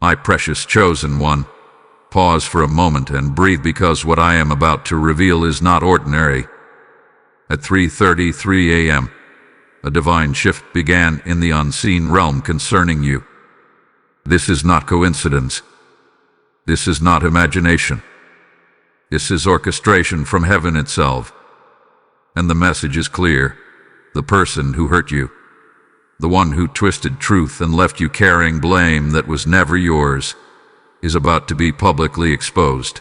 My precious chosen one, pause for a moment and breathe, because what I am about to reveal is not ordinary. At 3:33 a.m., a divine shift began in the unseen realm concerning you. This is not coincidence. This is not imagination. This is orchestration from heaven itself. And the message is clear. The person who hurt you, the one who twisted truth and left you carrying blame that was never yours, is about to be publicly exposed.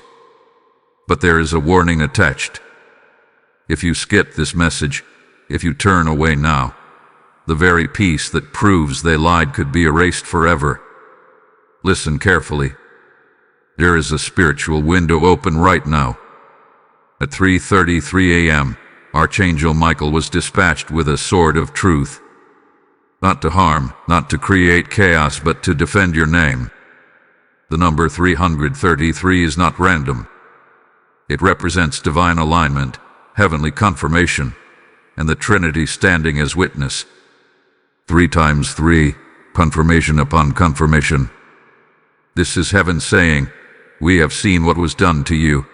But there is a warning attached. If you skip this message, if you turn away now, the very piece that proves they lied could be erased forever. Listen carefully. There is a spiritual window open right now. At 3:33 a.m., Archangel Michael was dispatched with a sword of truth. Not to harm, not to create chaos, but to defend your name. The number 333 is not random. It represents divine alignment, heavenly confirmation, and the Trinity standing as witness. 3 times 3, confirmation upon confirmation. This is heaven saying, we have seen what was done to you.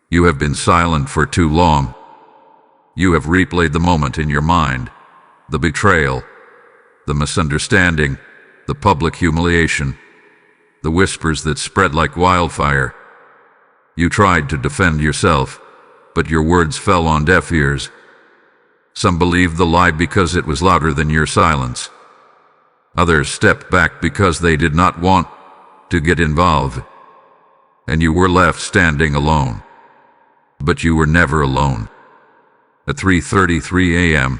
You have been silent for too long. You have replayed the moment in your mind, the betrayal, the misunderstanding, the public humiliation, the whispers that spread like wildfire. You tried to defend yourself, but your words fell on deaf ears. Some believed the lie because it was louder than your silence. Others stepped back because they did not want to get involved. And you were left standing alone. But you were never alone. At 3:33 a.m.,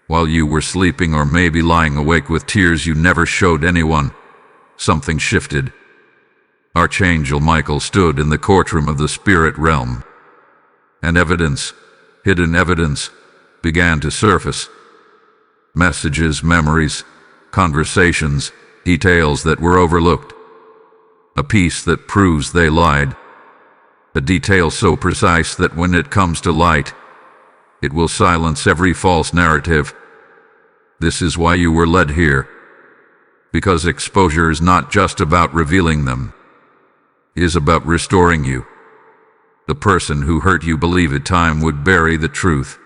while you were sleeping or maybe lying awake with tears you never showed anyone, something shifted. Archangel Michael stood in the courtroom of the spirit realm. And evidence, hidden evidence, began to surface. Messages, memories, conversations, details that were overlooked. A piece that proves they lied. A detail so precise that when it comes to light, it will silence every false narrative. This is why you were led here. Because exposure is not just about revealing them. It is about restoring you. The person who hurt you believed time would bury the truth.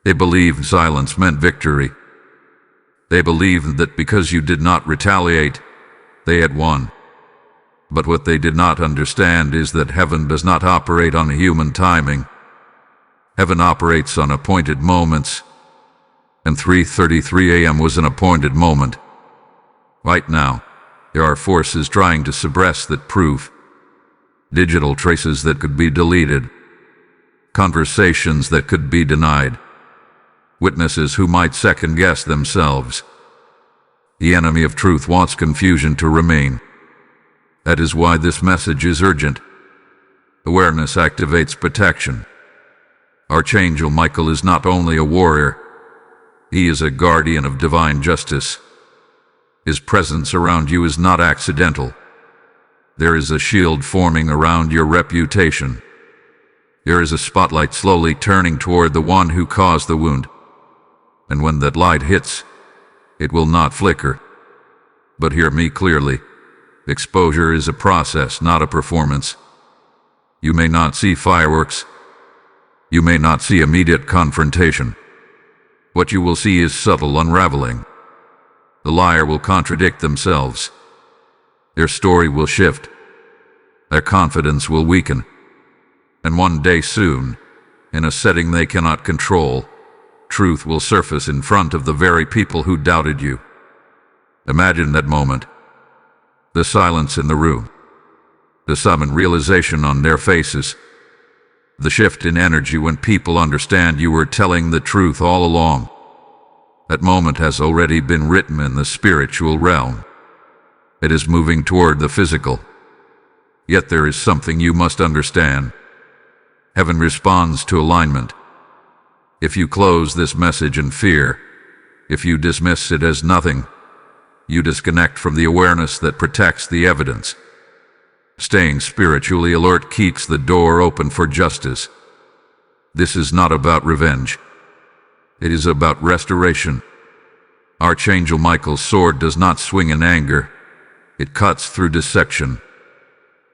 They believed silence meant victory. They believed that because you did not retaliate, they had won. But what they did not understand is that heaven does not operate on human timing. Heaven operates on appointed moments. And 3:33 a.m. was an appointed moment. Right now, there are forces trying to suppress that proof. Digital traces that could be deleted. Conversations that could be denied. Witnesses who might second-guess themselves. The enemy of truth wants confusion to remain. That is why this message is urgent. Awareness activates protection. Archangel Michael is not only a warrior, he is a guardian of divine justice. His presence around you is not accidental. There is a shield forming around your reputation. There is a spotlight slowly turning toward the one who caused the wound. And when that light hits, it will not flicker. But hear me clearly. Exposure is a process, not a performance. You may not see fireworks. You may not see immediate confrontation. What you will see is subtle unraveling. The liar will contradict themselves. Their story will shift. Their confidence will weaken. And one day soon, in a setting they cannot control, truth will surface in front of the very people who doubted you. Imagine that moment. The silence in the room. The sudden realization on their faces. The shift in energy when people understand you were telling the truth all along. That moment has already been written in the spiritual realm. It is moving toward the physical. Yet there is something you must understand. Heaven responds to alignment. If you close this message in fear, if you dismiss it as nothing, you disconnect from the awareness that protects the evidence. Staying spiritually alert keeps the door open for justice. This is not about revenge. It is about restoration. Archangel Michael's sword does not swing in anger. It cuts through deception.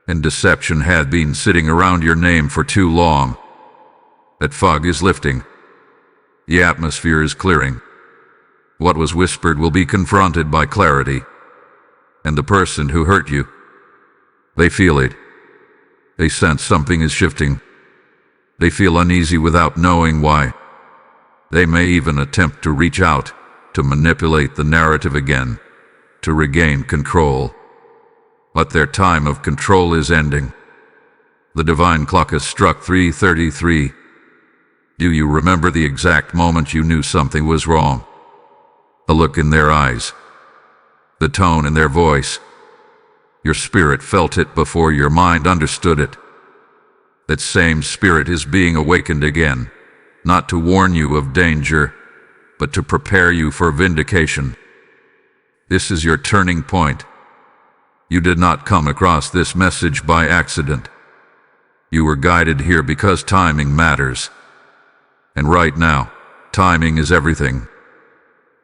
And deception had been sitting around your name for too long. That fog is lifting. The atmosphere is clearing. What was whispered will be confronted by clarity. And the person who hurt you, they feel it. They sense something is shifting. They feel uneasy without knowing why. They may even attempt to reach out, to manipulate the narrative again, to regain control. But their time of control is ending. The divine clock has struck 3:33. Do you remember the exact moment you knew something was wrong? The look in their eyes, the tone in their voice. Your spirit felt it before your mind understood it. That same spirit is being awakened again, not to warn you of danger, but to prepare you for vindication. This is your turning point. You did not come across this message by accident. You were guided here because timing matters. And right now, timing is everything.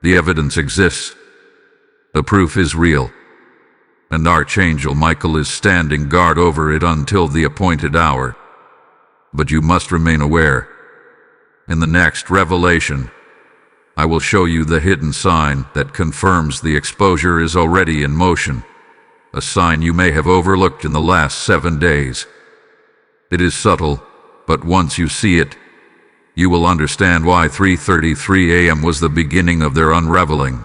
The evidence exists. The proof is real. And Archangel Michael is standing guard over it until the appointed hour. But you must remain aware. In the next revelation, I will show you the hidden sign that confirms the exposure is already in motion, a sign you may have overlooked in the last 7 days. It is subtle, but once you see it, you will understand why 3:33 a.m. was the beginning of their unraveling.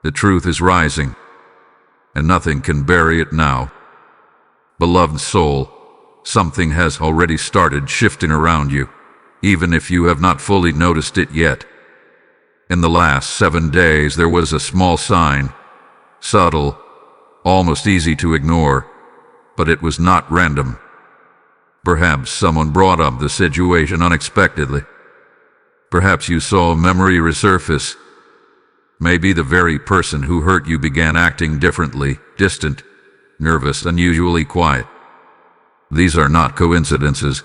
The truth is rising, and nothing can bury it now. Beloved soul, something has already started shifting around you, even if you have not fully noticed it yet. In the last 7 days there was a small sign, subtle, almost easy to ignore, but it was not random. Perhaps someone brought up the situation unexpectedly. Perhaps you saw a memory resurface. Maybe the very person who hurt you began acting differently, distant, nervous, unusually quiet. These are not coincidences.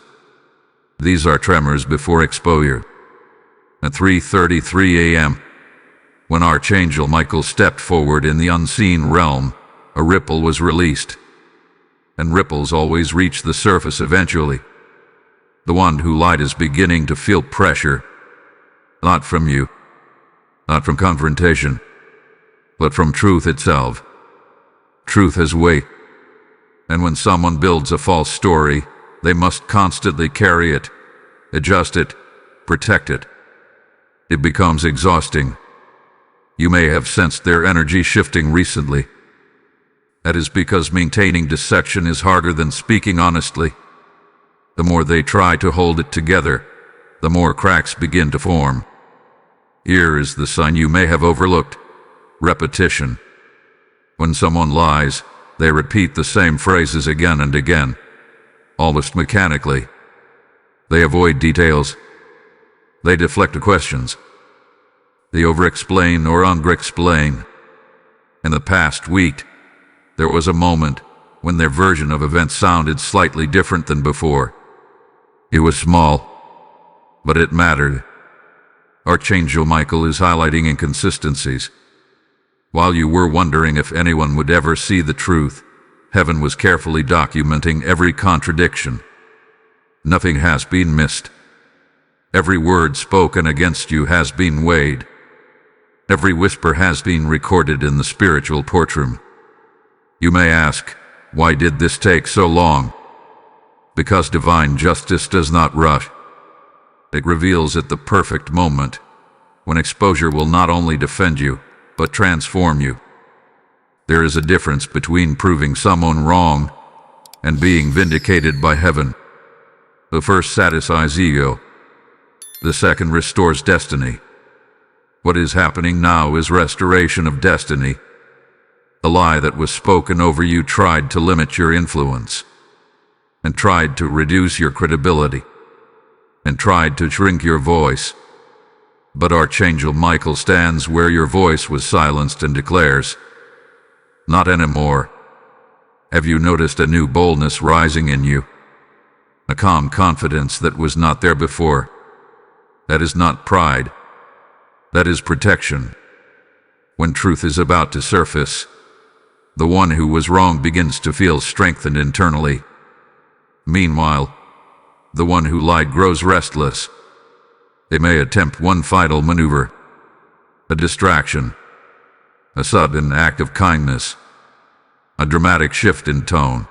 These are tremors before exposure. At 3:33 a.m., when Archangel Michael stepped forward in the unseen realm, a ripple was released. And ripples always reach the surface eventually. The one who lied is beginning to feel pressure, not from you, not from confrontation, but from truth itself. Truth has weight, and when someone builds a false story, they must constantly carry it, adjust it, protect it. It becomes exhausting. You may have sensed their energy shifting recently. That is because maintaining deception is harder than speaking honestly. The more they try to hold it together, the more cracks begin to form. Here is the sign you may have overlooked: repetition. When someone lies, they repeat the same phrases again and again, almost mechanically. They avoid details. They deflect questions. They over-explain or under-explain. In the past week, there was a moment when their version of events sounded slightly different than before. It was small, but it mattered. Archangel Michael is highlighting inconsistencies. While you were wondering if anyone would ever see the truth, heaven was carefully documenting every contradiction. Nothing has been missed. Every word spoken against you has been weighed. Every whisper has been recorded in the spiritual courtroom. You may ask, why did this take so long? Because divine justice does not rush. It reveals at the perfect moment, when exposure will not only defend you, but transform you. There is a difference between proving someone wrong and being vindicated by heaven. The first satisfies ego. The second restores destiny. What is happening now is restoration of destiny. The lie that was spoken over you tried to limit your influence, and tried to reduce your credibility, and tried to shrink your voice. But Archangel Michael stands where your voice was silenced and declares, "Not anymore." Have you noticed a new boldness rising in you? A calm confidence that was not there before? That is not pride. That is protection. When truth is about to surface, The one who was wrong begins to feel strengthened internally. Meanwhile, the one who lied grows restless. They may attempt one final maneuver, a distraction, a sudden act of kindness, a dramatic shift in tone.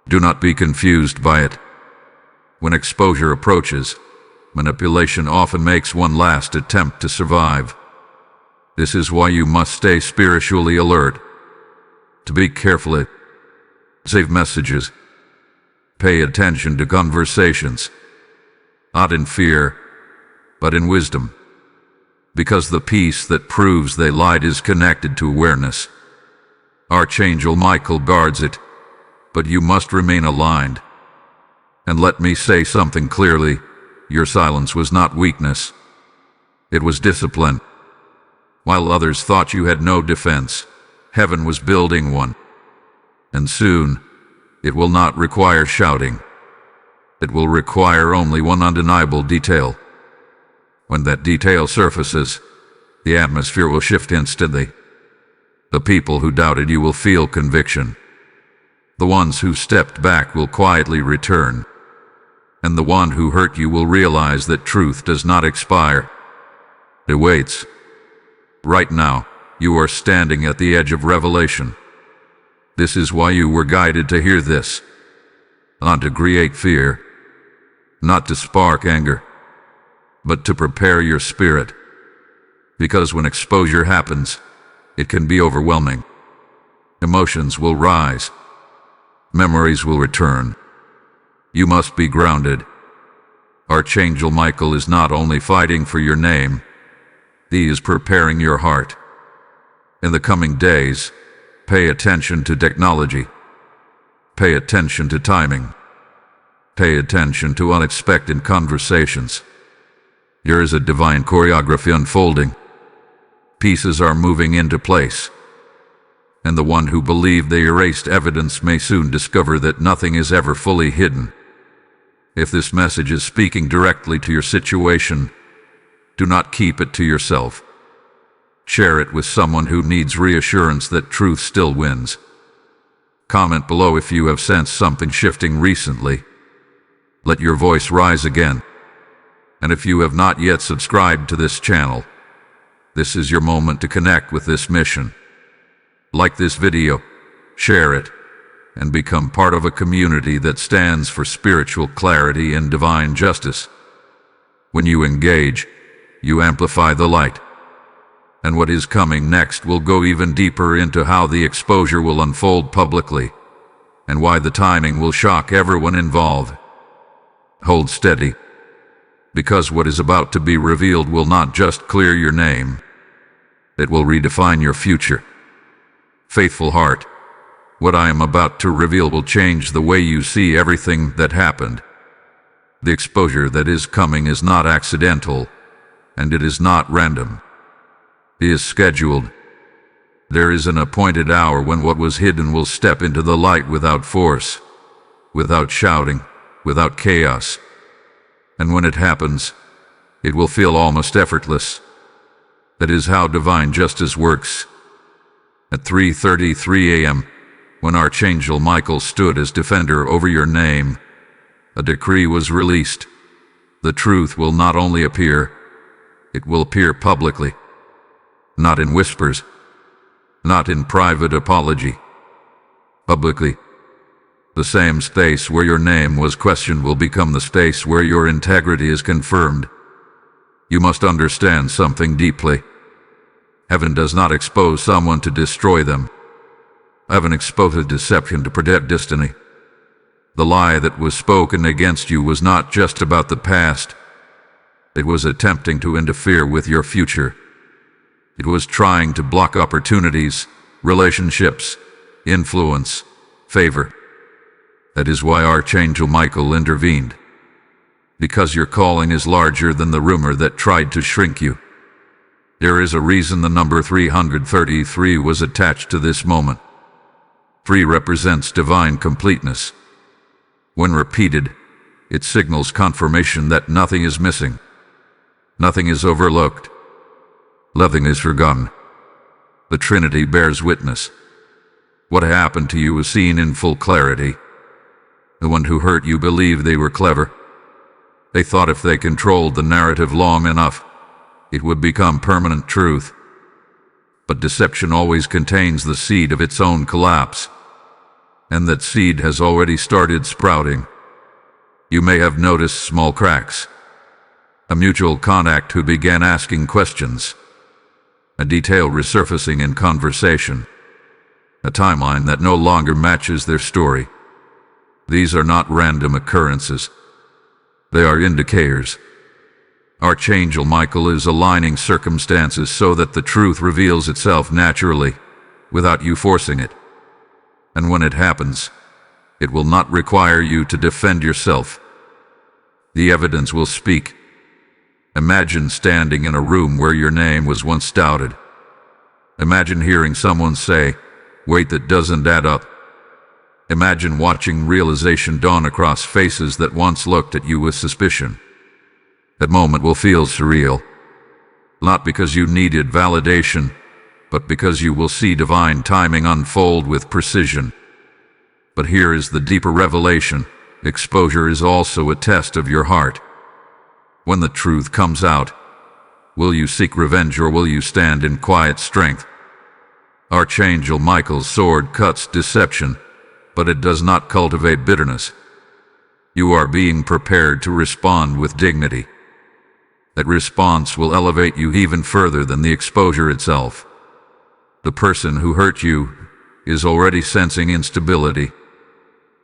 Do not be confused by it. When exposure approaches, manipulation often makes one last attempt to survive. This is why you must stay spiritually alert. To be careful, save messages. Pay attention to conversations, not in fear, but in wisdom. Because the peace that proves they lied is connected to awareness. Archangel Michael guards it, but you must remain aligned. And let me say something clearly, your silence was not weakness. It was discipline. While others thought you had no defense, heaven was building one. And soon, it will not require shouting. It will require only one undeniable detail. When that detail surfaces, the atmosphere will shift instantly. The people who doubted you will feel conviction. The ones who stepped back will quietly return. And the one who hurt you will realize that truth does not expire. It waits. Right now, you are standing at the edge of revelation. This is why you were guided to hear this. Not to create fear, not to spark anger, but to prepare your spirit. Because when exposure happens, it can be overwhelming. Emotions will rise. Memories will return. You must be grounded. Archangel Michael is not only fighting for your name, he is preparing your heart. In the coming days, pay attention to technology. Pay attention to timing. Pay attention to unexpected conversations. There is a divine choreography unfolding. Pieces are moving into place. And the one who believed they erased evidence may soon discover that nothing is ever fully hidden. If this message is speaking directly to your situation, do not keep it to yourself. Share it with someone who needs reassurance that truth still wins. Comment below if you have sensed something shifting recently. Let your voice rise again. And if you have not yet subscribed to this channel, this is your moment to connect with this mission. Like this video, share it, and become part of a community that stands for spiritual clarity and divine justice. When you engage, you amplify the light. And what is coming next will go even deeper into how the exposure will unfold publicly, and why the timing will shock everyone involved. Hold steady, because what is about to be revealed will not just clear your name, it will redefine your future. Faithful heart, what I am about to reveal will change the way you see everything that happened. The exposure that is coming is not accidental, and it is not random. It is scheduled. There is an appointed hour when what was hidden will step into the light without force, without shouting, without chaos. And when it happens, it will feel almost effortless. That is how divine justice works. At 3:33 a.m., when Archangel Michael stood as defender over your name, a decree was released. The truth will not only appear, it will appear publicly. Not in whispers, not in private apology. Publicly. The same space where your name was questioned will become the space where your integrity is confirmed. You must understand something deeply. Heaven does not expose someone to destroy them. Heaven exposes deception to protect destiny. The lie that was spoken against you was not just about the past. It was attempting to interfere with your future. It was trying to block opportunities, relationships, influence, favor. That is why Archangel Michael intervened. Because your calling is larger than the rumor that tried to shrink you. There is a reason the number 333 was attached to this moment. 3 represents divine completeness. When repeated, it signals confirmation that nothing is missing. Nothing is overlooked. Nothing is forgotten. The Trinity bears witness. What happened to you was seen in full clarity. The one who hurt you believed they were clever. They thought if they controlled the narrative long enough, it would become permanent truth. But deception always contains the seed of its own collapse, and that seed has already started sprouting. You may have noticed small cracks, a mutual contact who began asking questions, a detail resurfacing in conversation, a timeline that no longer matches their story. These are not random occurrences. They are indicators. Archangel Michael is aligning circumstances so that the truth reveals itself naturally, without you forcing it. And when it happens, it will not require you to defend yourself. The evidence will speak. Imagine standing in a room where your name was once doubted. Imagine hearing someone say, "Wait, that doesn't add up." Imagine watching realization dawn across faces that once looked at you with suspicion. That moment will feel surreal, not because you needed validation, but because you will see divine timing unfold with precision. But here is the deeper revelation. Exposure is also a test of your heart. When the truth comes out, will you seek revenge or will you stand in quiet strength? Archangel Michael's sword cuts deception, but it does not cultivate bitterness. You are being prepared to respond with dignity. That response will elevate you even further than the exposure itself. The person who hurt you is already sensing instability.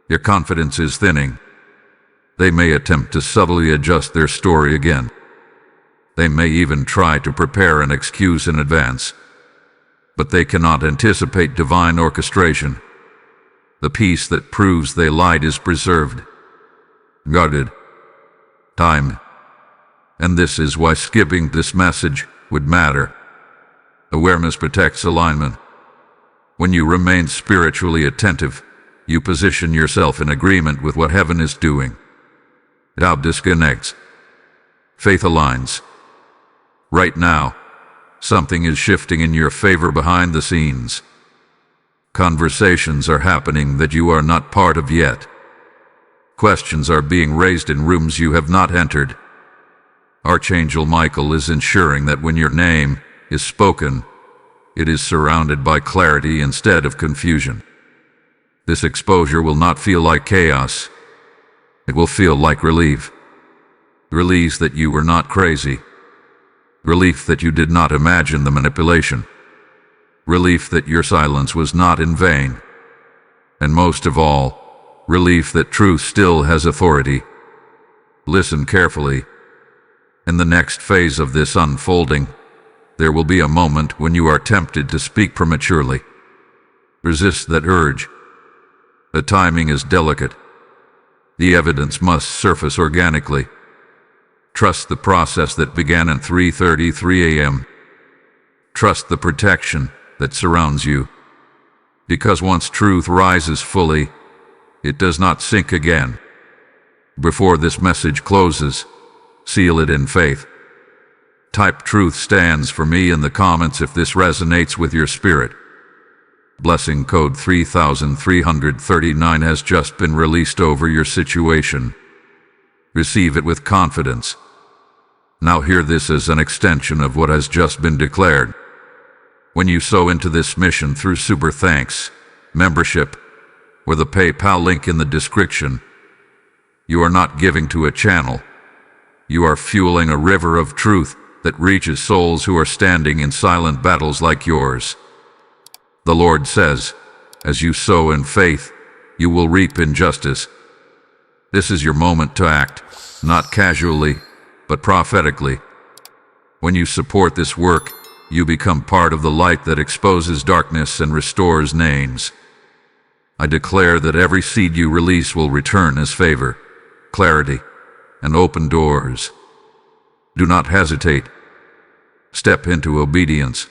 Your confidence is thinning. They may attempt to subtly adjust their story again. They may even try to prepare an excuse in advance. But they cannot anticipate divine orchestration. The peace that proves they lied is preserved, guarded, timed. And this is why skipping this message would matter. Awareness protects alignment. When you remain spiritually attentive, you position yourself in agreement with what heaven is doing. Doubt disconnects. Faith aligns. Right now, something is shifting in your favor behind the scenes. Conversations are happening that you are not part of yet. Questions are being raised in rooms you have not entered. Archangel Michael is ensuring that when your name is spoken, it is surrounded by clarity instead of confusion. This exposure will not feel like chaos. It will feel like relief. Release that you were not crazy. Relief that you did not imagine the manipulation. Relief that your silence was not in vain. And most of all, relief that truth still has authority. Listen carefully. In the next phase of this unfolding, there will be a moment when you are tempted to speak prematurely. Resist that urge. The timing is delicate. The evidence must surface organically. Trust the process that began at 3:33 a.m. Trust the protection that surrounds you. Because once truth rises fully, it does not sink again. Before this message closes, seal it in faith. Type "Truth stands for me" in the comments if this resonates with your spirit. Blessing code 3339 has just been released over your situation. Receive it with confidence. Now hear this as an extension of what has just been declared. When you sow into this mission through Super Thanks, membership, or the PayPal link in the description, you are not giving to a channel. You are fueling a river of truth that reaches souls who are standing in silent battles like yours. The Lord says, as you sow in faith, you will reap in justice. This is your moment to act, not casually, but prophetically. When you support this work, you become part of the light that exposes darkness and restores names. I declare that every seed you release will return as favor, clarity, and open doors. Do not hesitate. Step into obedience.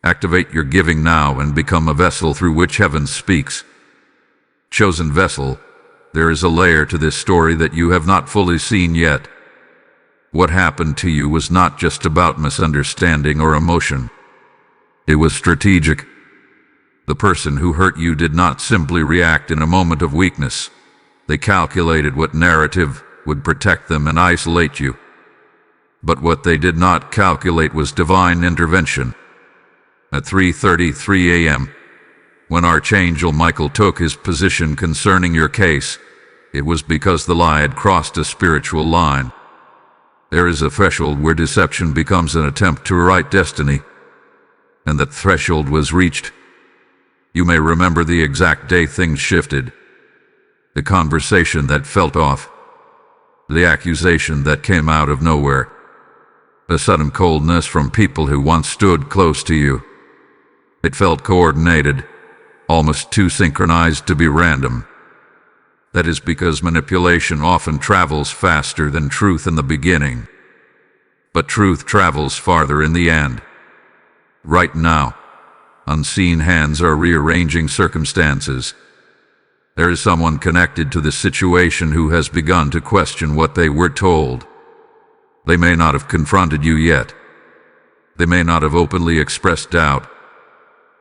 Activate your giving now and become a vessel through which heaven speaks. Chosen vessel, there is a layer to this story that you have not fully seen yet. What happened to you was not just about misunderstanding or emotion. It was strategic. The person who hurt you did not simply react in a moment of weakness. They calculated what narrative would protect them and isolate you. But what they did not calculate was divine intervention. At 3:33 a.m., when Archangel Michael took his position concerning your case, it was because the lie had crossed a spiritual line. There is a threshold where deception becomes an attempt to rewrite destiny, and that threshold was reached. You may remember the exact day things shifted, the conversation that felt off, the accusation that came out of nowhere, a sudden coldness from people who once stood close to you. It felt coordinated, almost too synchronized to be random. That is because manipulation often travels faster than truth in the beginning. But truth travels farther in the end. Right now, unseen hands are rearranging circumstances. There is someone connected to this situation who has begun to question what they were told. They may not have confronted you yet. They may not have openly expressed doubt.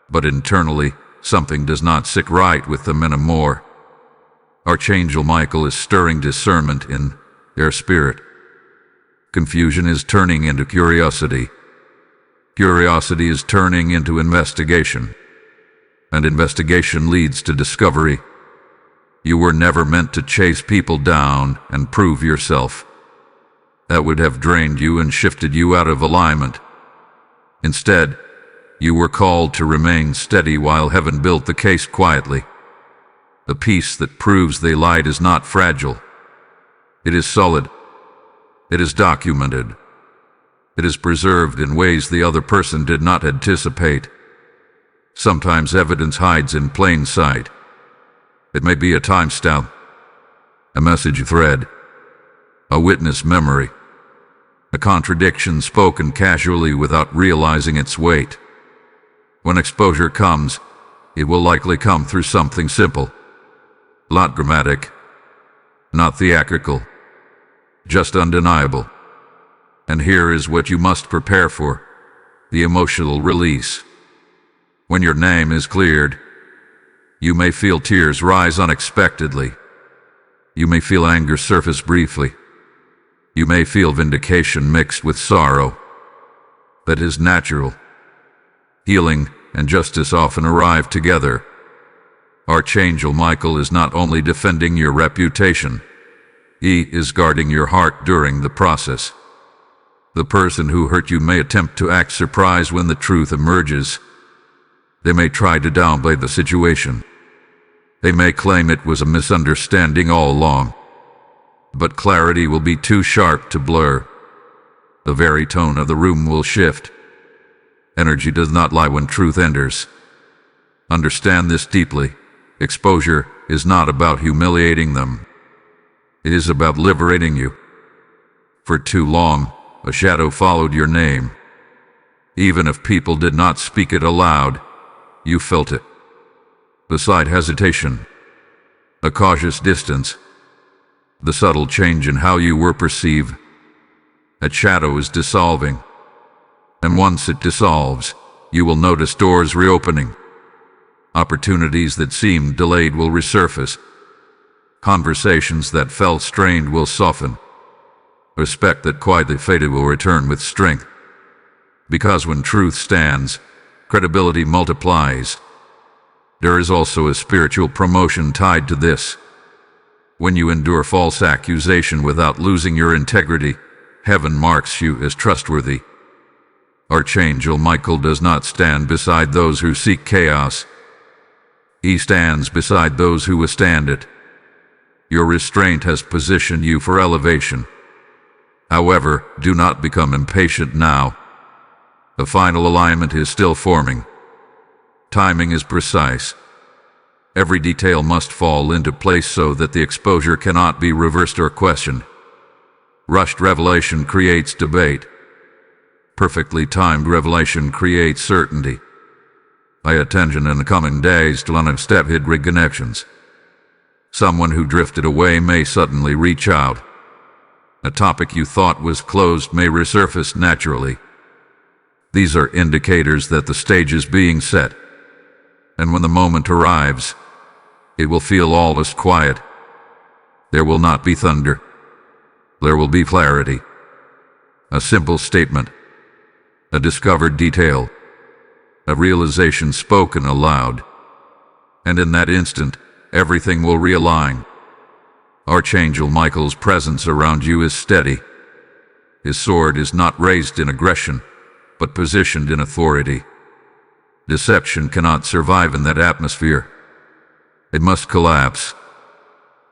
But internally, something does not sit right with them anymore. Archangel Michael is stirring discernment in their spirit. Confusion is turning into curiosity. Curiosity is turning into investigation. And investigation leads to discovery. You were never meant to chase people down and prove yourself. That would have drained you and shifted you out of alignment. Instead, you were called to remain steady while heaven built the case quietly. The peace that proves they lied is not fragile. It is solid. It is documented. It is preserved in ways the other person did not anticipate. Sometimes evidence hides in plain sight. It may be a timestamp, a message thread, a witness memory, a contradiction spoken casually without realizing its weight. When exposure comes, it will likely come through something simple. Not dramatic, not theatrical, just undeniable. And here is what you must prepare for: the emotional release. When your name is cleared, you may feel tears rise unexpectedly. You may feel anger surface briefly. You may feel vindication mixed with sorrow. That is natural. Healing and justice often arrive together. Archangel Michael is not only defending your reputation, he is guarding your heart during the process. The person who hurt you may attempt to act surprised when the truth emerges. They may try to downplay the situation. They may claim it was a misunderstanding all along. But clarity will be too sharp to blur. The very tone of the room will shift. Energy does not lie when truth enters. Understand this deeply. Exposure is not about humiliating them. It is about liberating you. For too long, a shadow followed your name. Even if people did not speak it aloud, you felt it. The slight hesitation, a cautious distance, the subtle change in how you were perceived. That shadow is dissolving. And once it dissolves, you will notice doors reopening. Opportunities that seemed delayed will resurface. Conversations that felt strained will soften. Respect that quietly faded will return with strength. Because when truth stands, credibility multiplies. There is also a spiritual promotion tied to this. When you endure false accusation without losing your integrity, heaven marks you as trustworthy. Archangel Michael does not stand beside those who seek chaos. He stands beside those who withstand it. Your restraint has positioned you for elevation. However, do not become impatient now. The final alignment is still forming. Timing is precise. Every detail must fall into place so that the exposure cannot be reversed or questioned. Rushed revelation creates debate. Perfectly timed revelation creates certainty. Pay attention in the coming days to unexpected reconnections. Someone who drifted away may suddenly reach out. A topic you thought was closed may resurface naturally. These are indicators that the stage is being set. And when the moment arrives, it will feel all is quiet. There will not be thunder. There will be clarity. A simple statement, a discovered detail, a realization spoken aloud. And in that instant, everything will realign. Archangel Michael's presence around you is steady. His sword is not raised in aggression, but positioned in authority. Deception cannot survive in that atmosphere. It must collapse.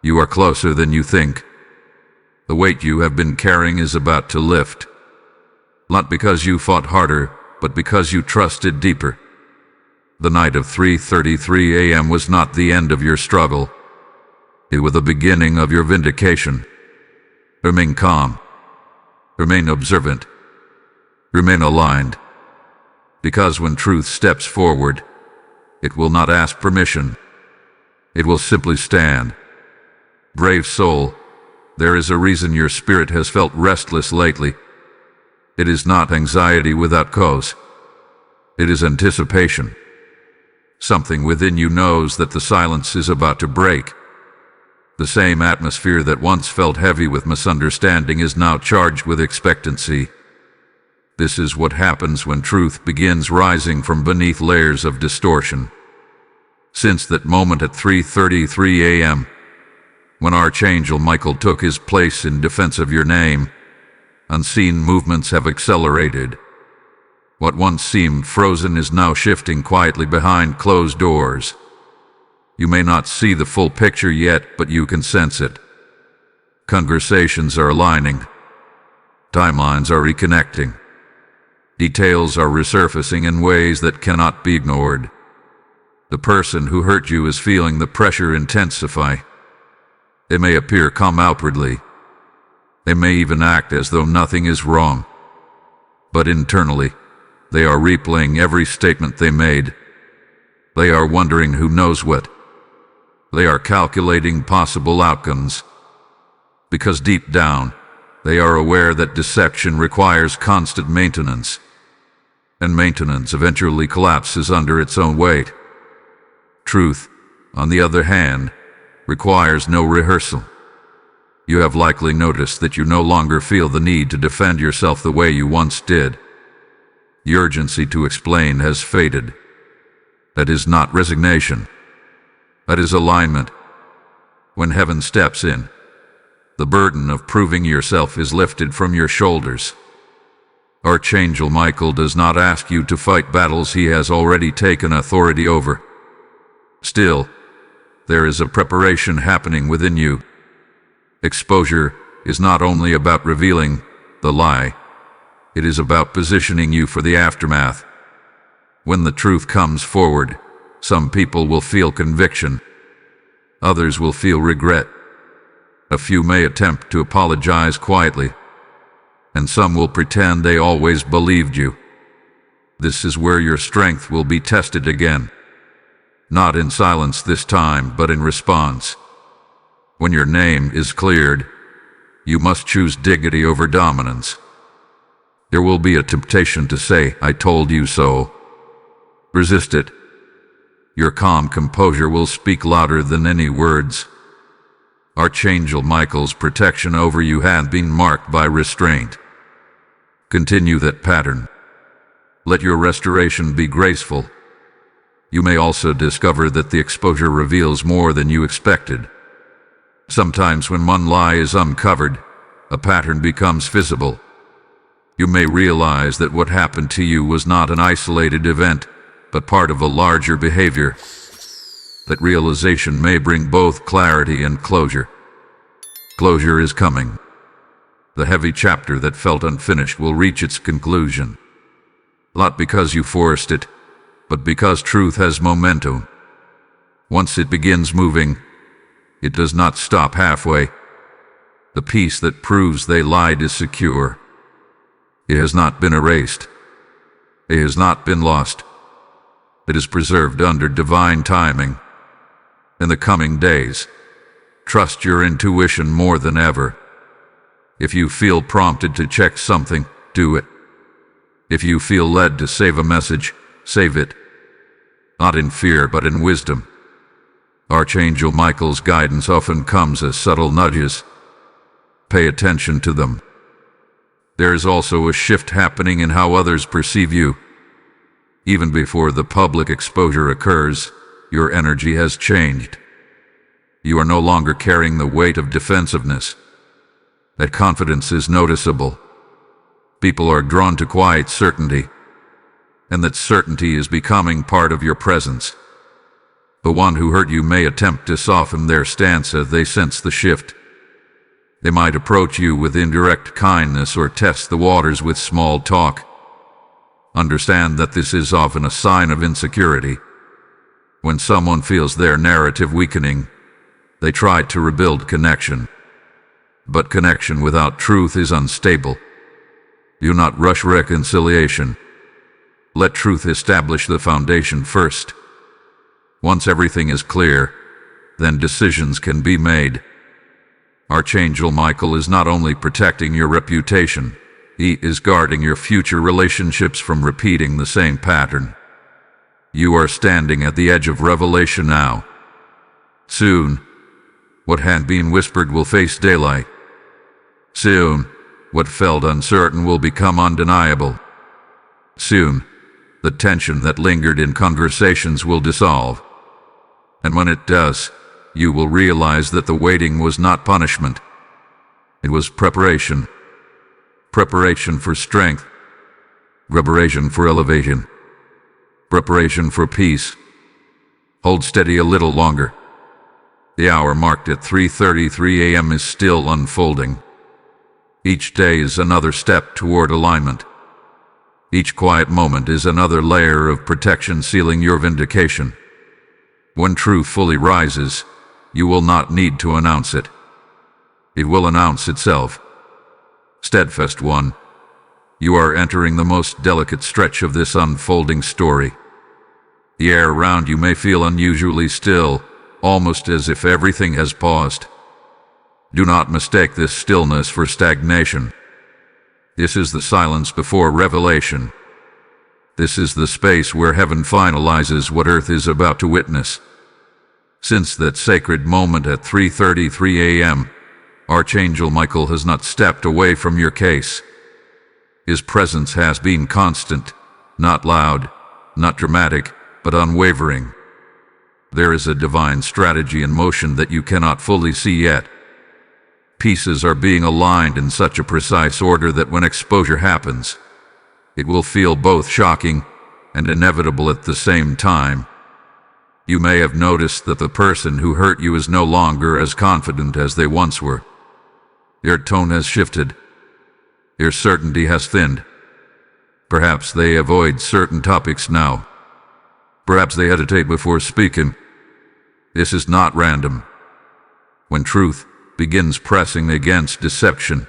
You are closer than you think. The weight you have been carrying is about to lift. Not because you fought harder, but because you trusted deeper. The night of 3:33 a.m. was not the end of your struggle. It was the beginning of your vindication. Remain calm. Remain observant. Remain aligned. Because when truth steps forward, it will not ask permission. It will simply stand. Brave soul, there is a reason your spirit has felt restless lately. It is not anxiety without cause. It is anticipation. Something within you knows that the silence is about to break. The same atmosphere that once felt heavy with misunderstanding is now charged with expectancy. This is what happens when truth begins rising from beneath layers of distortion. Since that moment at 3:33 a.m., when Archangel Michael took his place in defense of your name, unseen movements have accelerated. What once seemed frozen is now shifting quietly behind closed doors. You may not see the full picture yet, but you can sense it. Conversations are aligning. Timelines are reconnecting. Details are resurfacing in ways that cannot be ignored. The person who hurt you is feeling the pressure intensify. They may appear calm outwardly. They may even act as though nothing is wrong. But internally, they are replaying every statement they made. They are wondering who knows what. They are calculating possible outcomes. Because deep down, they are aware that deception requires constant maintenance. And maintenance eventually collapses under its own weight. Truth, on the other hand, requires no rehearsal. You have likely noticed that you no longer feel the need to defend yourself the way you once did. The urgency to explain has faded. That is not resignation. That is alignment. When heaven steps in, the burden of proving yourself is lifted from your shoulders. Archangel Michael does not ask you to fight battles he has already taken authority over. Still, there is a preparation happening within you. Exposure is not only about revealing the lie, it is about positioning you for the aftermath. When the truth comes forward, some people will feel conviction. Others will feel regret. A few may attempt to apologize quietly, and some will pretend they always believed you. This is where your strength will be tested again. Not in silence this time, but in response. When your name is cleared, you must choose dignity over dominance. There will be a temptation to say, "I told you so." Resist it. Your calm composure will speak louder than any words. Archangel Michael's protection over you had been marked by restraint. Continue that pattern. Let your restoration be graceful. You may also discover that the exposure reveals more than you expected. Sometimes when one lie is uncovered, a pattern becomes visible. You may realize that what happened to you was not an isolated event, but part of a larger behavior. That realization may bring both clarity and closure. Closure is coming. The heavy chapter that felt unfinished will reach its conclusion. Not because you forced it, but because truth has momentum. Once it begins moving, it does not stop halfway. The piece that proves they lied is secure. It has not been erased. It has not been lost. It is preserved under divine timing. In the coming days, trust your intuition more than ever. If you feel prompted to check something, do it. If you feel led to save a message, save it. not in fear but in wisdom. Archangel Michael's guidance often comes as subtle nudges. Pay attention to them. There is also a shift happening in how others perceive you. Even before the public exposure occurs, your energy has changed. You are no longer carrying the weight of defensiveness. That confidence is noticeable. People are drawn to quiet certainty, and that certainty is becoming part of your presence. The one who hurt you may attempt to soften their stance as they sense the shift. They might approach you with indirect kindness or test the waters with small talk. Understand that this is often a sign of insecurity. When someone feels their narrative weakening, they try to rebuild connection. But connection without truth is unstable. Do not rush reconciliation. Let truth establish the foundation first. Once everything is clear, then decisions can be made. Archangel Michael is not only protecting your reputation, he is guarding your future relationships from repeating the same pattern. You are standing at the edge of revelation now. Soon, what had been whispered will face daylight. Soon, what felt uncertain will become undeniable. Soon, the tension that lingered in conversations will dissolve. And when it does, you will realize that the waiting was not punishment. It was preparation. Preparation for strength. Preparation for elevation. Preparation for peace. Hold steady a little longer. The hour marked at 3:33 a.m. is still unfolding. Each day is another step toward alignment. Each quiet moment is another layer of protection sealing your vindication. When truth fully rises, you will not need to announce it. It will announce itself. Steadfast one, you are entering the most delicate stretch of this unfolding story. The air around you may feel unusually still, almost as if everything has paused. Do not mistake this stillness for stagnation. This is the silence before revelation. This is the space where heaven finalizes what earth is about to witness. Since that sacred moment at 3:33 a.m., Archangel Michael has not stepped away from your case. His presence has been constant, not loud, not dramatic, but unwavering. There is a divine strategy in motion that you cannot fully see yet. Pieces are being aligned in such a precise order that when exposure happens, it will feel both shocking and inevitable at the same time. You may have noticed that the person who hurt you is no longer as confident as they once were. Their tone has shifted. Their certainty has thinned. Perhaps they avoid certain topics now. Perhaps they hesitate before speaking. This is not random. When truth begins pressing against deception,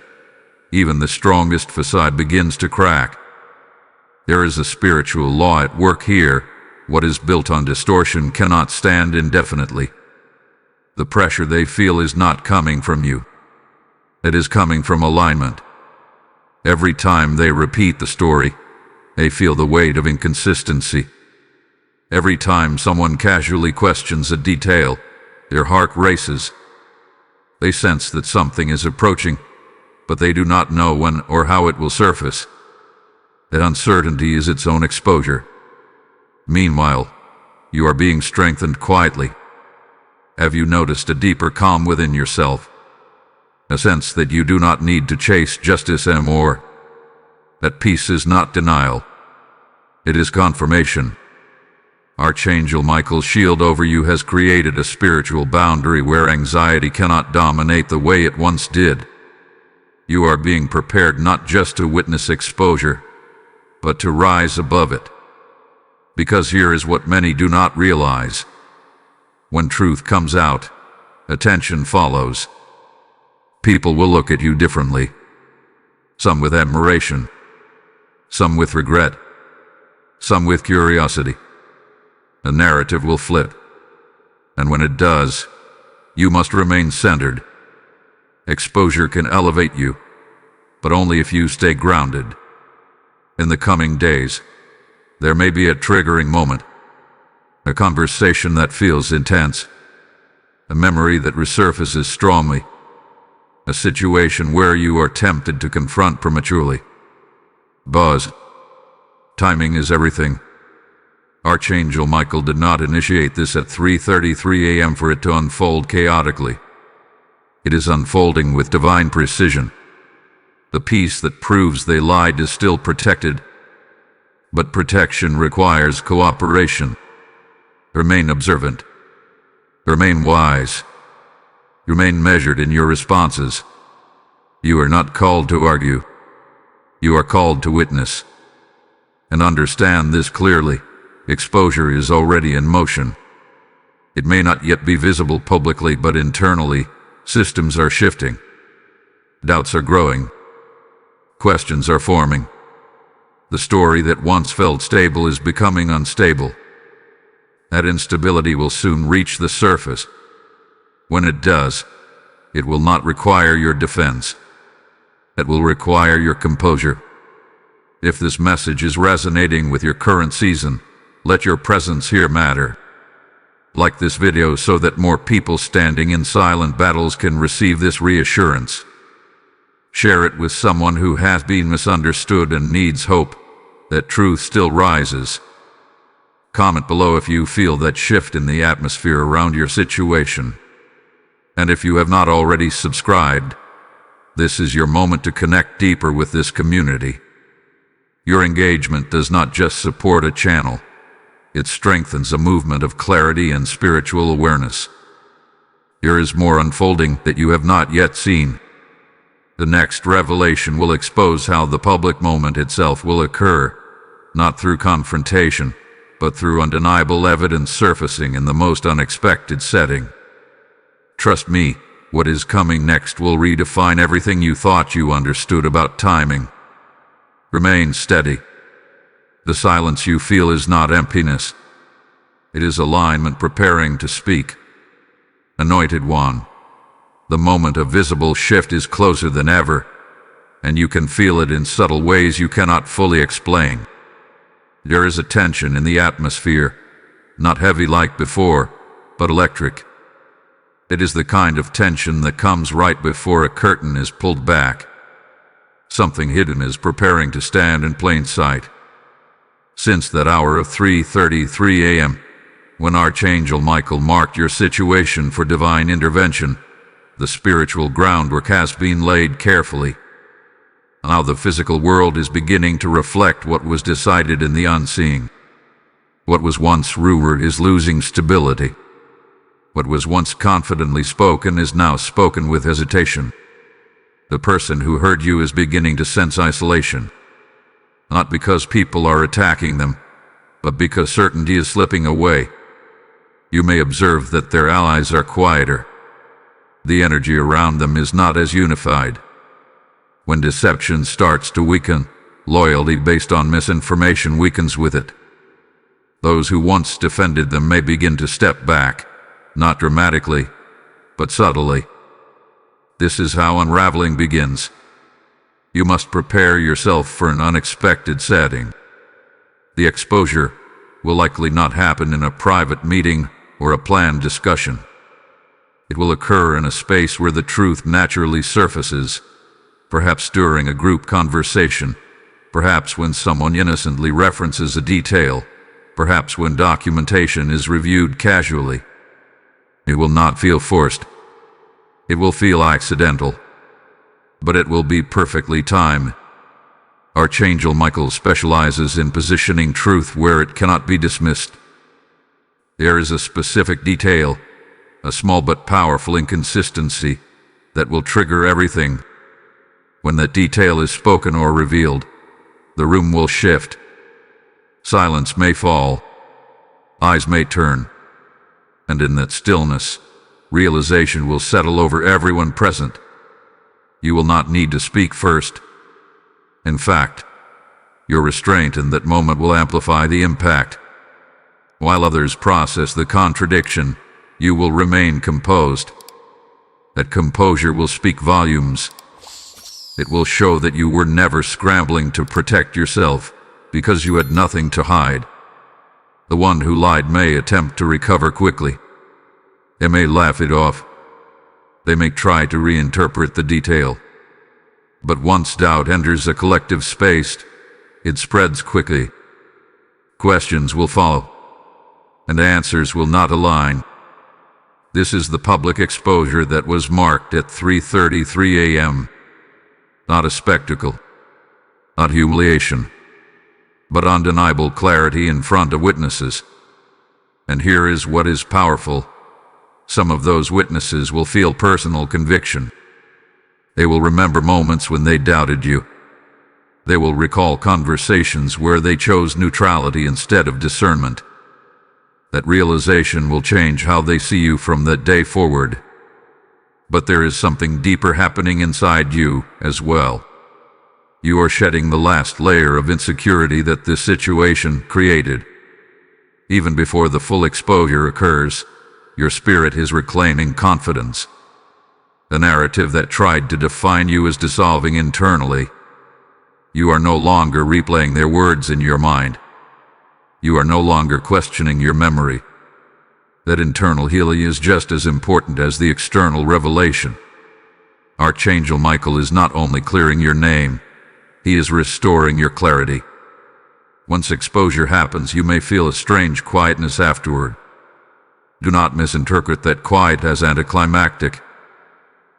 even the strongest facade begins to crack. There is a spiritual law at work here. What is built on distortion cannot stand indefinitely. The pressure they feel is not coming from you. It is coming from alignment. Every time they repeat the story, they feel the weight of inconsistency. Every time someone casually questions a detail, their heart races. They sense that something is approaching, but they do not know when or how it will surface. That uncertainty is its own exposure. Meanwhile, you are being strengthened quietly. Have you noticed a deeper calm within yourself? A sense that you do not need to chase justice anymore. That peace is not denial. It is confirmation. Archangel Michael's shield over you has created a spiritual boundary where anxiety cannot dominate the way it once did. You are being prepared not just to witness exposure, but to rise above it. Because here is what many do not realize. When truth comes out, attention follows. People will look at you differently. Some with admiration, some with regret, some with curiosity. The narrative will flip. And when it does, you must remain centered. Exposure can elevate you, but only if you stay grounded. In the coming days, there may be a triggering moment. A conversation that feels intense. A memory that resurfaces strongly. A situation where you are tempted to confront prematurely. Buzz. Timing is everything. Archangel Michael did not initiate this at 3:33 a.m. for it to unfold chaotically. It is unfolding with divine precision. The peace that proves they lied is still protected, but protection requires cooperation. Remain observant. Remain wise. Remain measured in your responses. You are not called to argue. You are called to witness. And understand this clearly. Exposure is already in motion. It may not yet be visible publicly, but internally, systems are shifting. Doubts are growing. Questions are forming. The story that once felt stable is becoming unstable. That instability will soon reach the surface. When it does, it will not require your defense. It will require your composure. If this message is resonating with your current season, let your presence here matter. Like this video so that more people standing in silent battles can receive this reassurance. Share it with someone who has been misunderstood and needs hope that truth still rises. Comment below if you feel that shift in the atmosphere around your situation. And if you have not already subscribed, this is your moment to connect deeper with this community. Your engagement does not just support a channel, it strengthens a movement of clarity and spiritual awareness. There is more unfolding that you have not yet seen. The next revelation will expose how the public moment itself will occur, not through confrontation, but through undeniable evidence surfacing in the most unexpected setting. Trust me, what is coming next will redefine everything you thought you understood about timing. Remain steady. The silence you feel is not emptiness. It is alignment preparing to speak. Anointed One, the moment of visible shift is closer than ever, and you can feel it in subtle ways you cannot fully explain. There is a tension in the atmosphere, not heavy like before, but electric. It is the kind of tension that comes right before a curtain is pulled back. Something hidden is preparing to stand in plain sight. Since that hour of 3:33 a.m., when Archangel Michael marked your situation for divine intervention, the spiritual groundwork has been laid carefully. Now the physical world is beginning to reflect what was decided in the unseen. What was once rumored is losing stability. What was once confidently spoken is now spoken with hesitation. The person who heard you is beginning to sense isolation. Not because people are attacking them, but because certainty is slipping away. You may observe that their allies are quieter. The energy around them is not as unified. When deception starts to weaken, loyalty based on misinformation weakens with it. Those who once defended them may begin to step back, not dramatically, but subtly. This is how unraveling begins. You must prepare yourself for an unexpected setting. The exposure will likely not happen in a private meeting or a planned discussion. It will occur in a space where the truth naturally surfaces, perhaps during a group conversation, perhaps when someone innocently references a detail, perhaps when documentation is reviewed casually. It will not feel forced. It will feel accidental, but it will be perfectly timed. Archangel Michael specializes in positioning truth where it cannot be dismissed. There is a specific detail, a small but powerful inconsistency, that will trigger everything. When that detail is spoken or revealed, the room will shift. Silence may fall. Eyes may turn. And in that stillness, realization will settle over everyone present. You will not need to speak first. In fact, your restraint in that moment will amplify the impact. While others process the contradiction, you will remain composed. That composure will speak volumes. It will show that you were never scrambling to protect yourself because you had nothing to hide. The one who lied may attempt to recover quickly. They may laugh it off. They may try to reinterpret the detail. But once doubt enters a collective space, it spreads quickly. Questions will follow, and answers will not align. This is the public exposure that was marked at 3:33 a.m. Not a spectacle, not humiliation, but undeniable clarity in front of witnesses. And here is what is powerful. Some of those witnesses will feel personal conviction. They will remember moments when they doubted you. They will recall conversations where they chose neutrality instead of discernment. That realization will change how they see you from that day forward. But there is something deeper happening inside you as well. You are shedding the last layer of insecurity that this situation created. Even before the full exposure occurs, your spirit is reclaiming confidence. The narrative that tried to define you is dissolving internally. You are no longer replaying their words in your mind. You are no longer questioning your memory. That internal healing is just as important as the external revelation. Archangel Michael is not only clearing your name, he is restoring your clarity. Once exposure happens, you may feel a strange quietness afterward. Do not misinterpret that quiet as anticlimactic.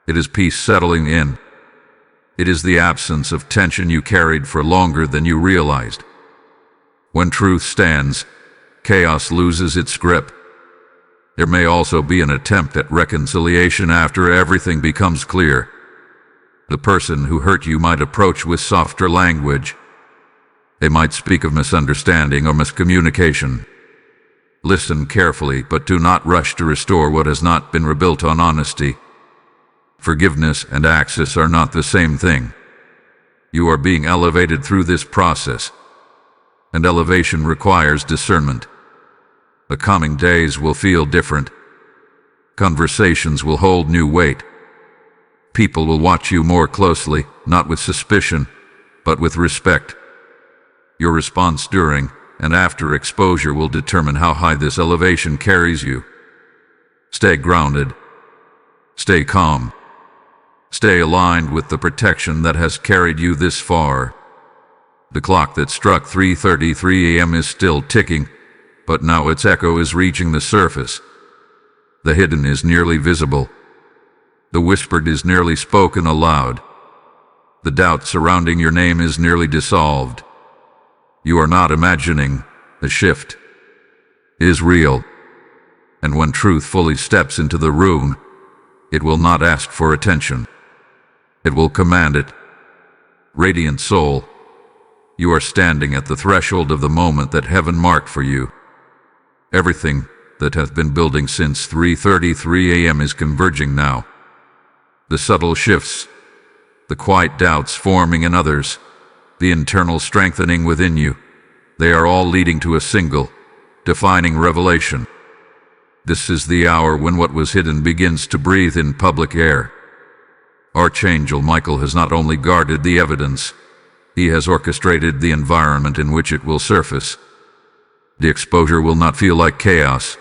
It is peace settling in. It is the absence of tension you carried for longer than you realized. When truth stands, chaos loses its grip. There may also be an attempt at reconciliation after everything becomes clear. The person who hurt you might approach with softer language. They might speak of misunderstanding or miscommunication. Listen carefully, but do not rush to restore what has not been rebuilt on honesty. Forgiveness and access are not the same thing. You are being elevated through this process, and elevation requires discernment. The coming days will feel different. Conversations will hold new weight. People will watch you more closely, not with suspicion, but with respect. Your response during and after exposure will determine how high this elevation carries you. Stay grounded. Stay calm. Stay aligned with the protection that has carried you this far. The clock that struck 3:33 a.m. is still ticking, but now its echo is reaching the surface. The hidden is nearly visible. The whispered is nearly spoken aloud. The doubt surrounding your name is nearly dissolved. You are not imagining. The shift is real. And when truth fully steps into the room, it will not ask for attention. It will command it. Radiant soul, you are standing at the threshold of the moment that heaven marked for you. Everything that has been building since 3:33 a.m. is converging now. The subtle shifts, the quiet doubts forming in others, the internal strengthening within you, they are all leading to a single, defining revelation. This is the hour when what was hidden begins to breathe in public air. Archangel Michael has not only guarded the evidence, he has orchestrated the environment in which it will surface. The exposure will not feel like chaos.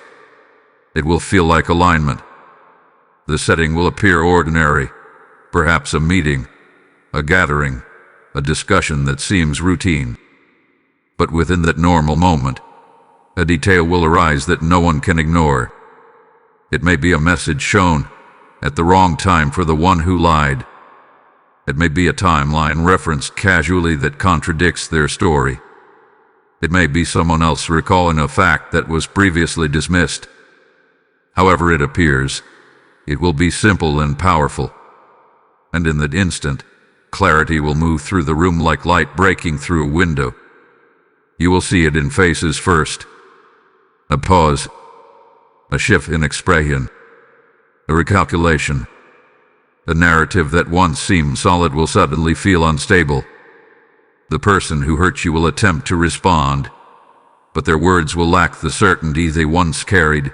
It will feel like alignment. The setting will appear ordinary, perhaps a meeting, a gathering, a discussion that seems routine. But within that normal moment, a detail will arise that no one can ignore. It may be a message shown at the wrong time for the one who lied. It may be a timeline referenced casually that contradicts their story. It may be someone else recalling a fact that was previously dismissed. However it appears, it will be simple and powerful. And in that instant, clarity will move through the room like light breaking through a window. You will see it in faces first. A pause, a shift in expression, a recalculation. The narrative that once seemed solid will suddenly feel unstable. The person who hurt you will attempt to respond, but their words will lack the certainty they once carried.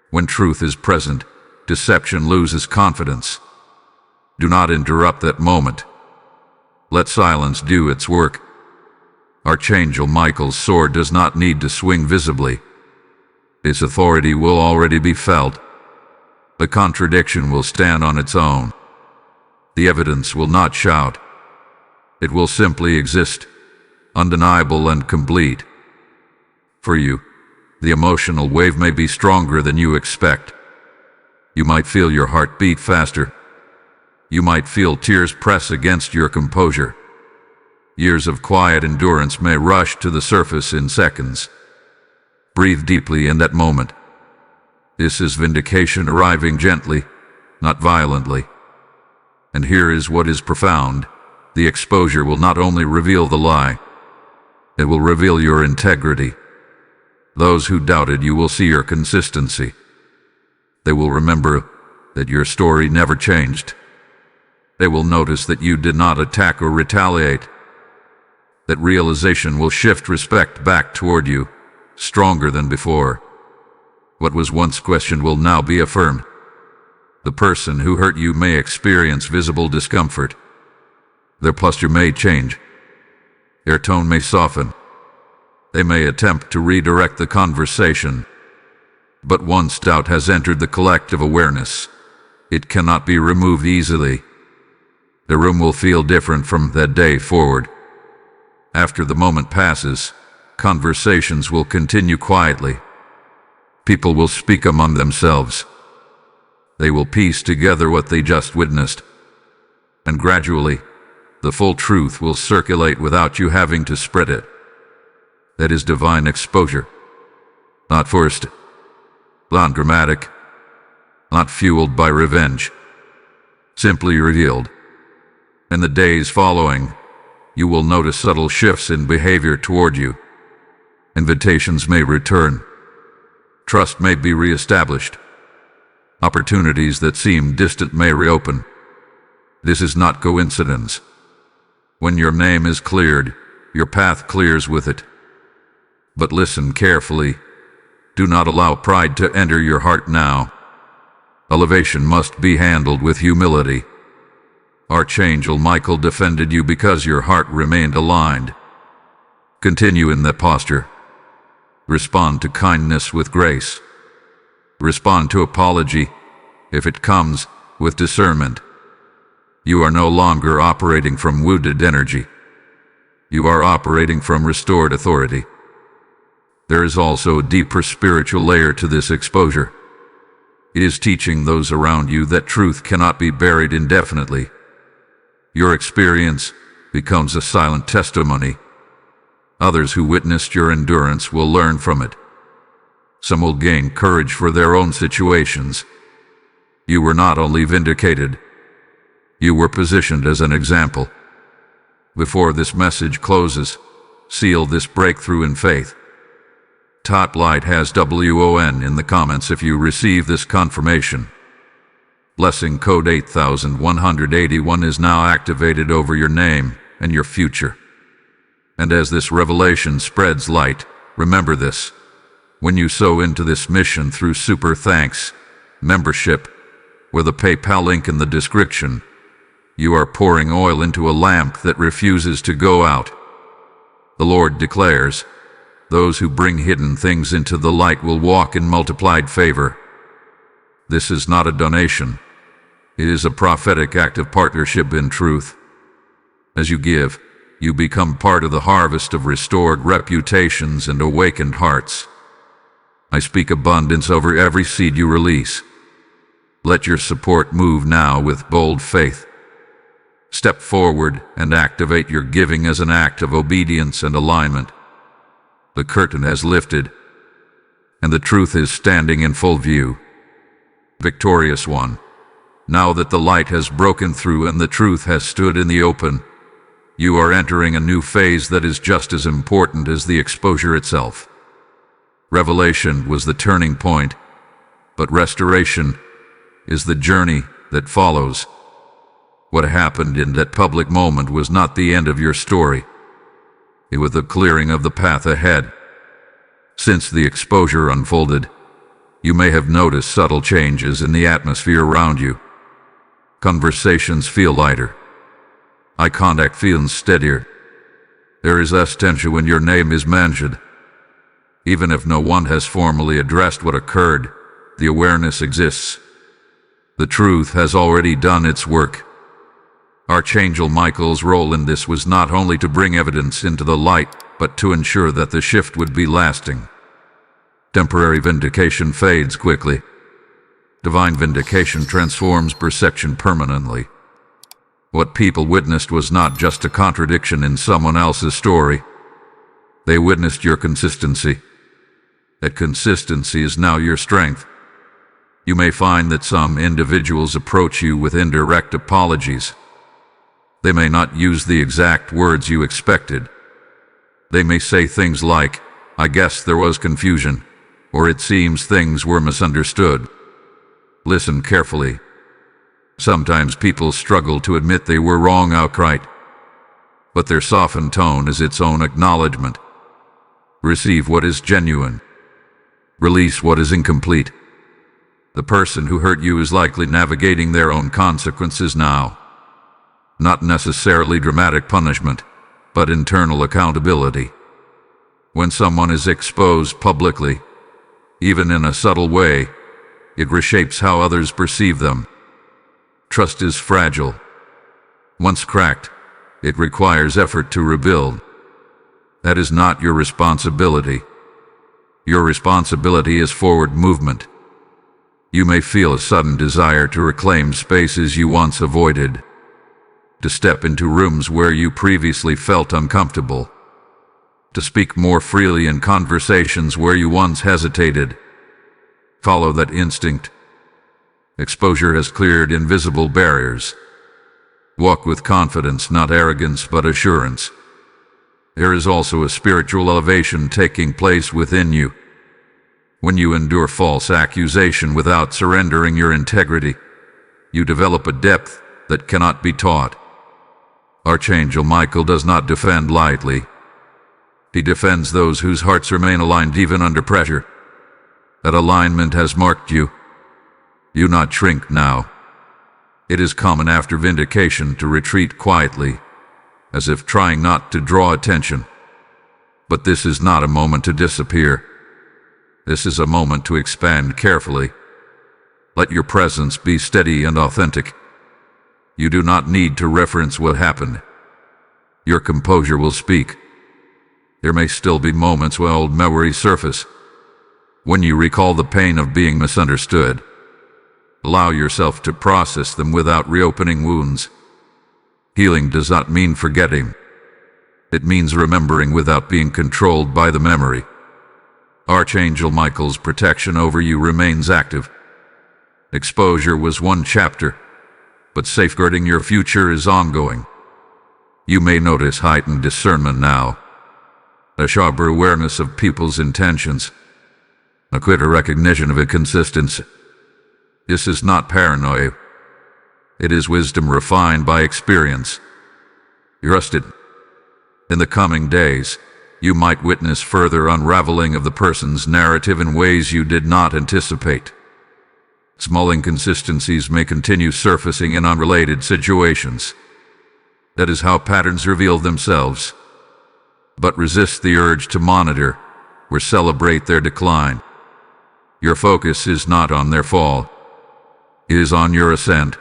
When truth is present, deception loses confidence. Do not interrupt that moment. Let silence do its work. Archangel Michael's sword does not need to swing visibly. Its authority will already be felt. The contradiction will stand on its own. The evidence will not shout. It will simply exist, undeniable and complete. For you, the emotional wave may be stronger than you expect. You might feel your heart beat faster. You might feel tears press against your composure. Years of quiet endurance may rush to the surface in seconds. Breathe deeply in that moment. This is vindication arriving gently, not violently. And here is what is profound. The exposure will not only reveal the lie, it will reveal your integrity. Those who doubted you will see your consistency. They will remember that your story never changed. They will notice that you did not attack or retaliate. That realization will shift respect back toward you, stronger than before. What was once questioned will now be affirmed. The person who hurt you may experience visible discomfort. Their posture may change. Their tone may soften. They may attempt to redirect the conversation. But once doubt has entered the collective awareness, it cannot be removed easily. The room will feel different from that day forward. After the moment passes, conversations will continue quietly. People will speak among themselves. They will piece together what they just witnessed. And gradually, the full truth will circulate without you having to spread it. That is divine exposure. Not forced, not dramatic, not fueled by revenge. Simply revealed. In the days following, you will notice subtle shifts in behavior toward you. Invitations may return. Trust may be reestablished. Opportunities that seem distant may reopen. This is not coincidence. When your name is cleared, your path clears with it. But listen carefully. Do not allow pride to enter your heart now. Elevation must be handled with humility. Archangel Michael defended you because your heart remained aligned. Continue in that posture. Respond to kindness with grace. Respond to apology, if it comes, with discernment. You are no longer operating from wounded energy. You are operating from restored authority. There is also a deeper spiritual layer to this exposure. It is teaching those around you that truth cannot be buried indefinitely. Your experience becomes a silent testimony. Others who witnessed your endurance will learn from it. Some will gain courage for their own situations. You were not only vindicated, you were positioned as an example. Before this message closes, seal this breakthrough in faith. Top Light has WON in the comments if you receive this confirmation. Blessing code 8181 is now activated over your name and your future. And as this revelation spreads light, remember this. When you sow into this mission through Super Thanks membership, with a PayPal link in the description, you are pouring oil into a lamp that refuses to go out. The Lord declares, those who bring hidden things into the light will walk in multiplied favor. This is not a donation. It is a prophetic act of partnership in truth. As you give, you become part of the harvest of restored reputations and awakened hearts. I speak abundance over every seed you release. Let your support move now with bold faith. Step forward and activate your giving as an act of obedience and alignment. The curtain has lifted, and the truth is standing in full view. Victorious one, now that the light has broken through and the truth has stood in the open, you are entering a new phase that is just as important as the exposure itself. Revelation was the turning point, but restoration is the journey that follows. What happened in that public moment was not the end of your story. It was the clearing of the path ahead. Since the exposure unfolded, you may have noticed subtle changes in the atmosphere around you. Conversations feel lighter. Eye contact feels steadier. There is less tension when your name is mentioned. Even if no one has formally addressed what occurred, the awareness exists. The truth has already done its work. Archangel Michael's role in this was not only to bring evidence into the light, but to ensure that the shift would be lasting. Temporary vindication fades quickly. Divine vindication transforms perception permanently. What people witnessed was not just a contradiction in someone else's story. They witnessed your consistency. That consistency is now your strength. You may find that some individuals approach you with indirect apologies. They may not use the exact words you expected. They may say things like, "I guess there was confusion," or "It seems things were misunderstood." Listen carefully. Sometimes people struggle to admit they were wrong outright, but their softened tone is its own acknowledgement. Receive what is genuine. Release what is incomplete. The person who hurt you is likely navigating their own consequences now. Not necessarily dramatic punishment, but internal accountability. When someone is exposed publicly, even in a subtle way, it reshapes how others perceive them. Trust is fragile. Once cracked, it requires effort to rebuild. That is not your responsibility. Your responsibility is forward movement. You may feel a sudden desire to reclaim spaces you once avoided, to step into rooms where you previously felt uncomfortable, to speak more freely in conversations where you once hesitated. Follow that instinct. Exposure has cleared invisible barriers. Walk with confidence, not arrogance, but assurance. There is also a spiritual elevation taking place within you. When you endure false accusation without surrendering your integrity, you develop a depth that cannot be taught. Archangel Michael does not defend lightly. He defends those whose hearts remain aligned even under pressure. That alignment has marked you. You not shrink now. It is common after vindication to retreat quietly, as if trying not to draw attention. But this is not a moment to disappear. This is a moment to expand carefully. Let your presence be steady and authentic. You do not need to reference what happened. Your composure will speak. There may still be moments when old memories surface. When you recall the pain of being misunderstood, allow yourself to process them without reopening wounds. Healing does not mean forgetting. It means remembering without being controlled by the memory. Archangel Michael's protection over you remains active. Exposure was one chapter, but safeguarding your future is ongoing. You may notice heightened discernment now, a sharper awareness of people's intentions, a clearer recognition of inconsistency. This is not paranoia. It is wisdom refined by experience. Trust it. In the coming days, you might witness further unraveling of the person's narrative in ways you did not anticipate. Small inconsistencies may continue surfacing in unrelated situations. That is how patterns reveal themselves. But resist the urge to monitor or celebrate their decline. Your focus is not on their fall. It is on your ascent.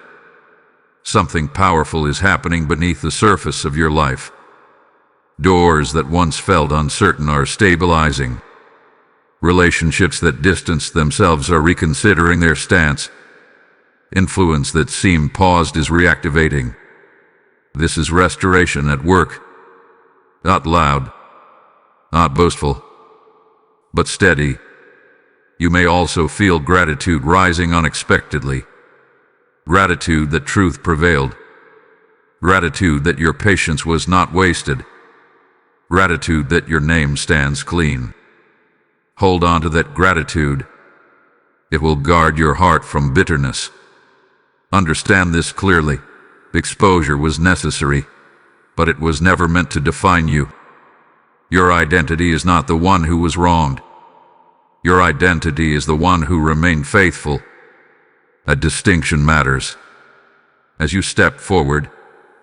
Something powerful is happening beneath the surface of your life. Doors that once felt uncertain are stabilizing. Relationships that distanced themselves are reconsidering their stance. Influence that seemed paused is reactivating. This is restoration at work. Not loud, not boastful, but steady. You may also feel gratitude rising unexpectedly. Gratitude that truth prevailed. Gratitude that your patience was not wasted. Gratitude that your name stands clean. Hold on to that gratitude. It will guard your heart from bitterness. Understand this clearly. Exposure was necessary, but it was never meant to define you. Your identity is not the one who was wronged. Your identity is the one who remained faithful. That distinction matters. As you step forward,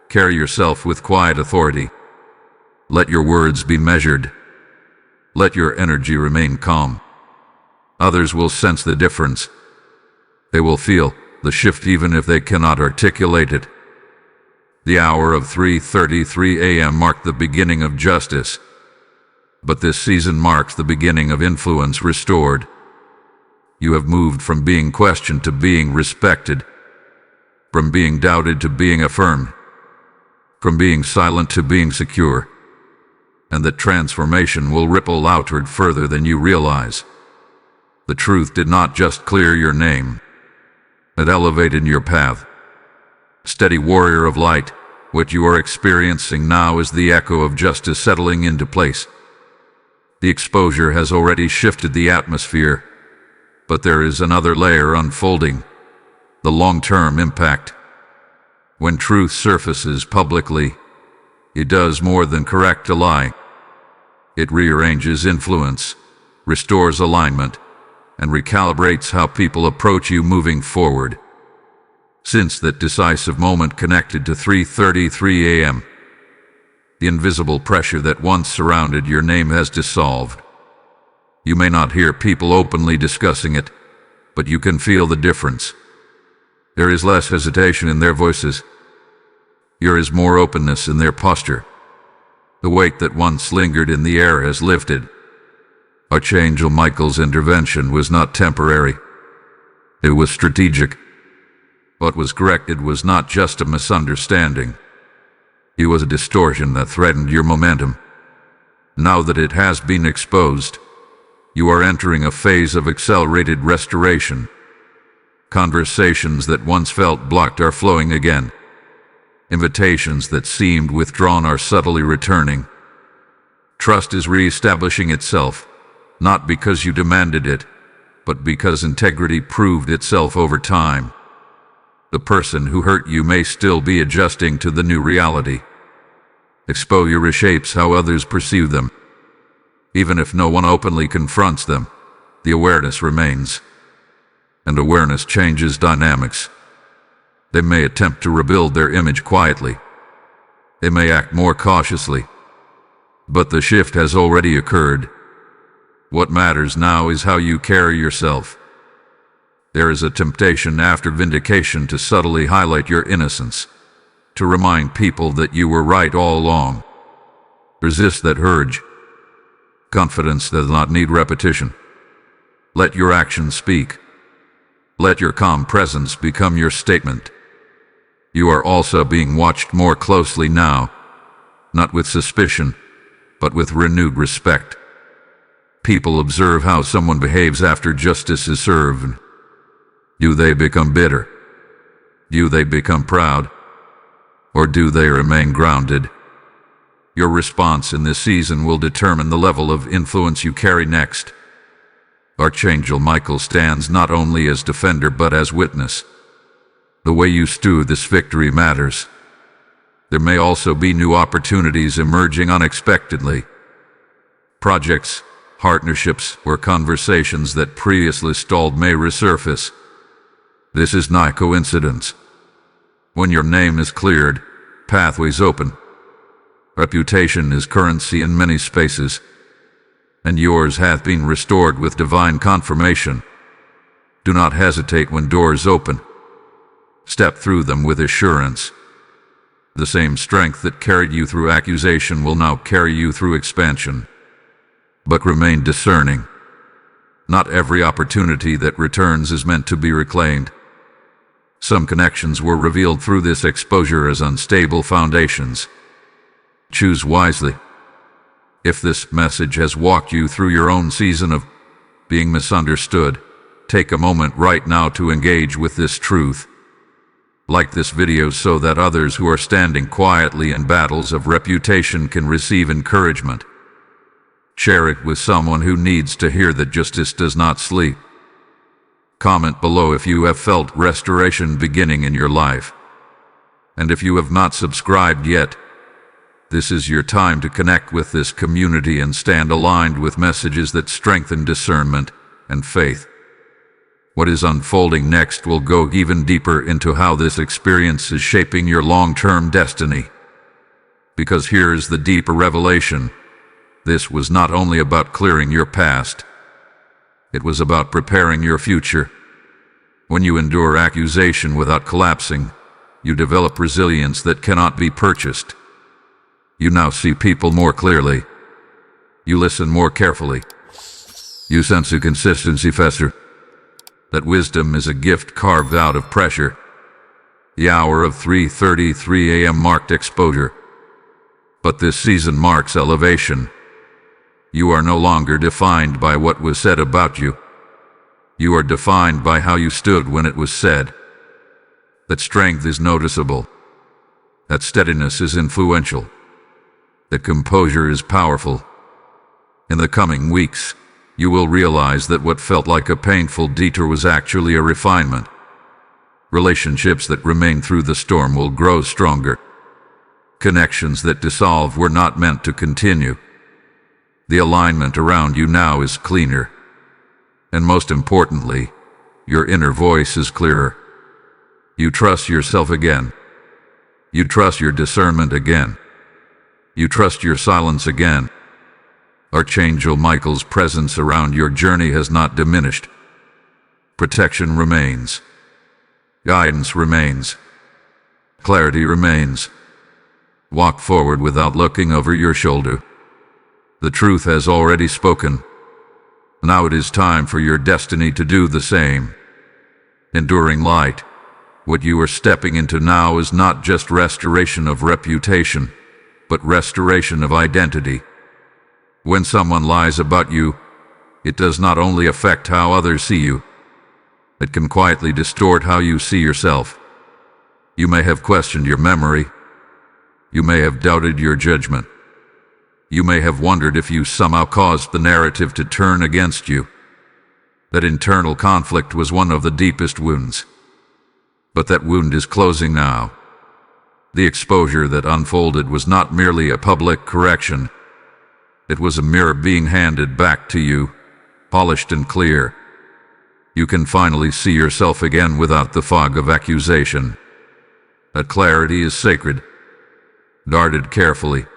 carry yourself with quiet authority. Let your words be measured. Let your energy remain calm. Others will sense the difference. They will feel the shift even if they cannot articulate it. The hour of 3:33 a.m. marked the beginning of justice. But this season marks the beginning of influence restored. You have moved from being questioned to being respected, from being doubted to being affirmed, from being silent to being secure. And that transformation will ripple outward further than you realize. The truth did not just clear your name. It elevated your path. Steady warrior of light, what you are experiencing now is the echo of justice settling into place. The exposure has already shifted the atmosphere, but there is another layer unfolding, the long-term impact. When truth surfaces publicly, it does more than correct a lie. It rearranges influence, restores alignment, and recalibrates how people approach you moving forward. Since that decisive moment connected to 3:33 a.m., the invisible pressure that once surrounded your name has dissolved. You may not hear people openly discussing it, but you can feel the difference. There is less hesitation in their voices. There is more openness in their posture. The weight that once lingered in the air has lifted. Archangel Michael's intervention was not temporary. It was strategic. What was corrected was not just a misunderstanding. It was a distortion that threatened your momentum. Now that it has been exposed, you are entering a phase of accelerated restoration. Conversations that once felt blocked are flowing again. Invitations that seemed withdrawn are subtly returning. Trust is reestablishing itself, not because you demanded it, but because integrity proved itself over time. The person who hurt you may still be adjusting to the new reality. Exposure reshapes how others perceive them. Even if no one openly confronts them, the awareness remains. And awareness changes dynamics. They may attempt to rebuild their image quietly. They may act more cautiously. But the shift has already occurred. What matters now is how you carry yourself. There is a temptation after vindication to subtly highlight your innocence, to remind people that you were right all along. Resist that urge. Confidence does not need repetition. Let your actions speak. Let your calm presence become your statement. You are also being watched more closely now, not with suspicion, but with renewed respect. People observe how someone behaves after justice is served. Do they become bitter? Do they become proud? Or do they remain grounded? Your response in this season will determine the level of influence you carry next. Archangel Michael stands not only as defender but as witness. The way you steward this victory matters. There may also be new opportunities emerging unexpectedly. Projects, partnerships, or conversations that previously stalled may resurface. This is not coincidence. When your name is cleared, pathways open. Reputation is currency in many spaces, and yours hath been restored with divine confirmation. Do not hesitate when doors open. Step through them with assurance. The same strength that carried you through accusation will now carry you through expansion. But remain discerning. Not every opportunity that returns is meant to be reclaimed. Some connections were revealed through this exposure as unstable foundations. Choose wisely. If this message has walked you through your own season of being misunderstood, take a moment right now to engage with this truth. Like this video so that others who are standing quietly in battles of reputation can receive encouragement. Share it with someone who needs to hear that justice does not sleep. Comment below if you have felt restoration beginning in your life. And if you have not subscribed yet, this is your time to connect with this community and stand aligned with messages that strengthen discernment and faith. What is unfolding next will go even deeper into how this experience is shaping your long-term destiny. Because here is the deeper revelation. This was not only about clearing your past, it was about preparing your future. When you endure accusation without collapsing, you develop resilience that cannot be purchased. You now see people more clearly. You listen more carefully. You sense a consistency faster. That wisdom is a gift carved out of pressure. The hour of 3:33 a.m. marked exposure. But this season marks elevation. You are no longer defined by what was said about you. You are defined by how you stood when it was said. That strength is noticeable. That steadiness is influential. That composure is powerful. In the coming weeks, you will realize that what felt like a painful detour was actually a refinement. Relationships that remain through the storm will grow stronger. Connections that dissolve were not meant to continue. The alignment around you now is cleaner. And most importantly, your inner voice is clearer. You trust yourself again. You trust your discernment again. You trust your silence again. Archangel Michael's presence around your journey has not diminished. Protection remains. Guidance remains. Clarity remains. Walk forward without looking over your shoulder. The truth has already spoken. Now it is time for your destiny to do the same. Enduring light. What you are stepping into now is not just restoration of reputation, but restoration of identity. When someone lies about you, it does not only affect how others see you, it can quietly distort how you see yourself. You may have questioned your memory. You may have doubted your judgment. You may have wondered if you somehow caused the narrative to turn against you. That internal conflict was one of the deepest wounds. But that wound is closing now. The exposure that unfolded was not merely a public correction. It was a mirror being handed back to you, polished and clear. You can finally see yourself again without the fog of accusation. That clarity is sacred, guarded carefully.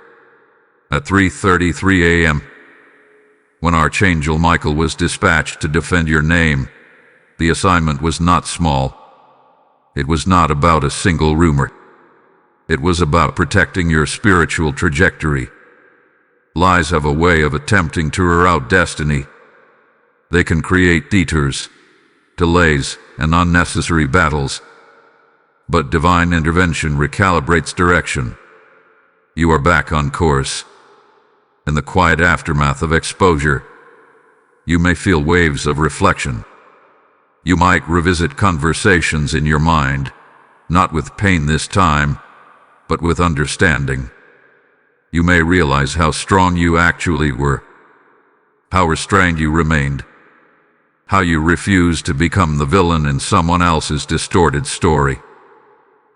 At 3:33 a.m., when Archangel Michael was dispatched to defend your name, the assignment was not small. It was not about a single rumor. It was about protecting your spiritual trajectory. Lies have a way of attempting to reroute destiny. They can create detours, delays, and unnecessary battles. But divine intervention recalibrates direction. You are back on course. In the quiet aftermath of exposure, you may feel waves of reflection. You might revisit conversations in your mind, not with pain this time, but with understanding. You may realize how strong you actually were, how restrained you remained, how you refused to become the villain in someone else's distorted story.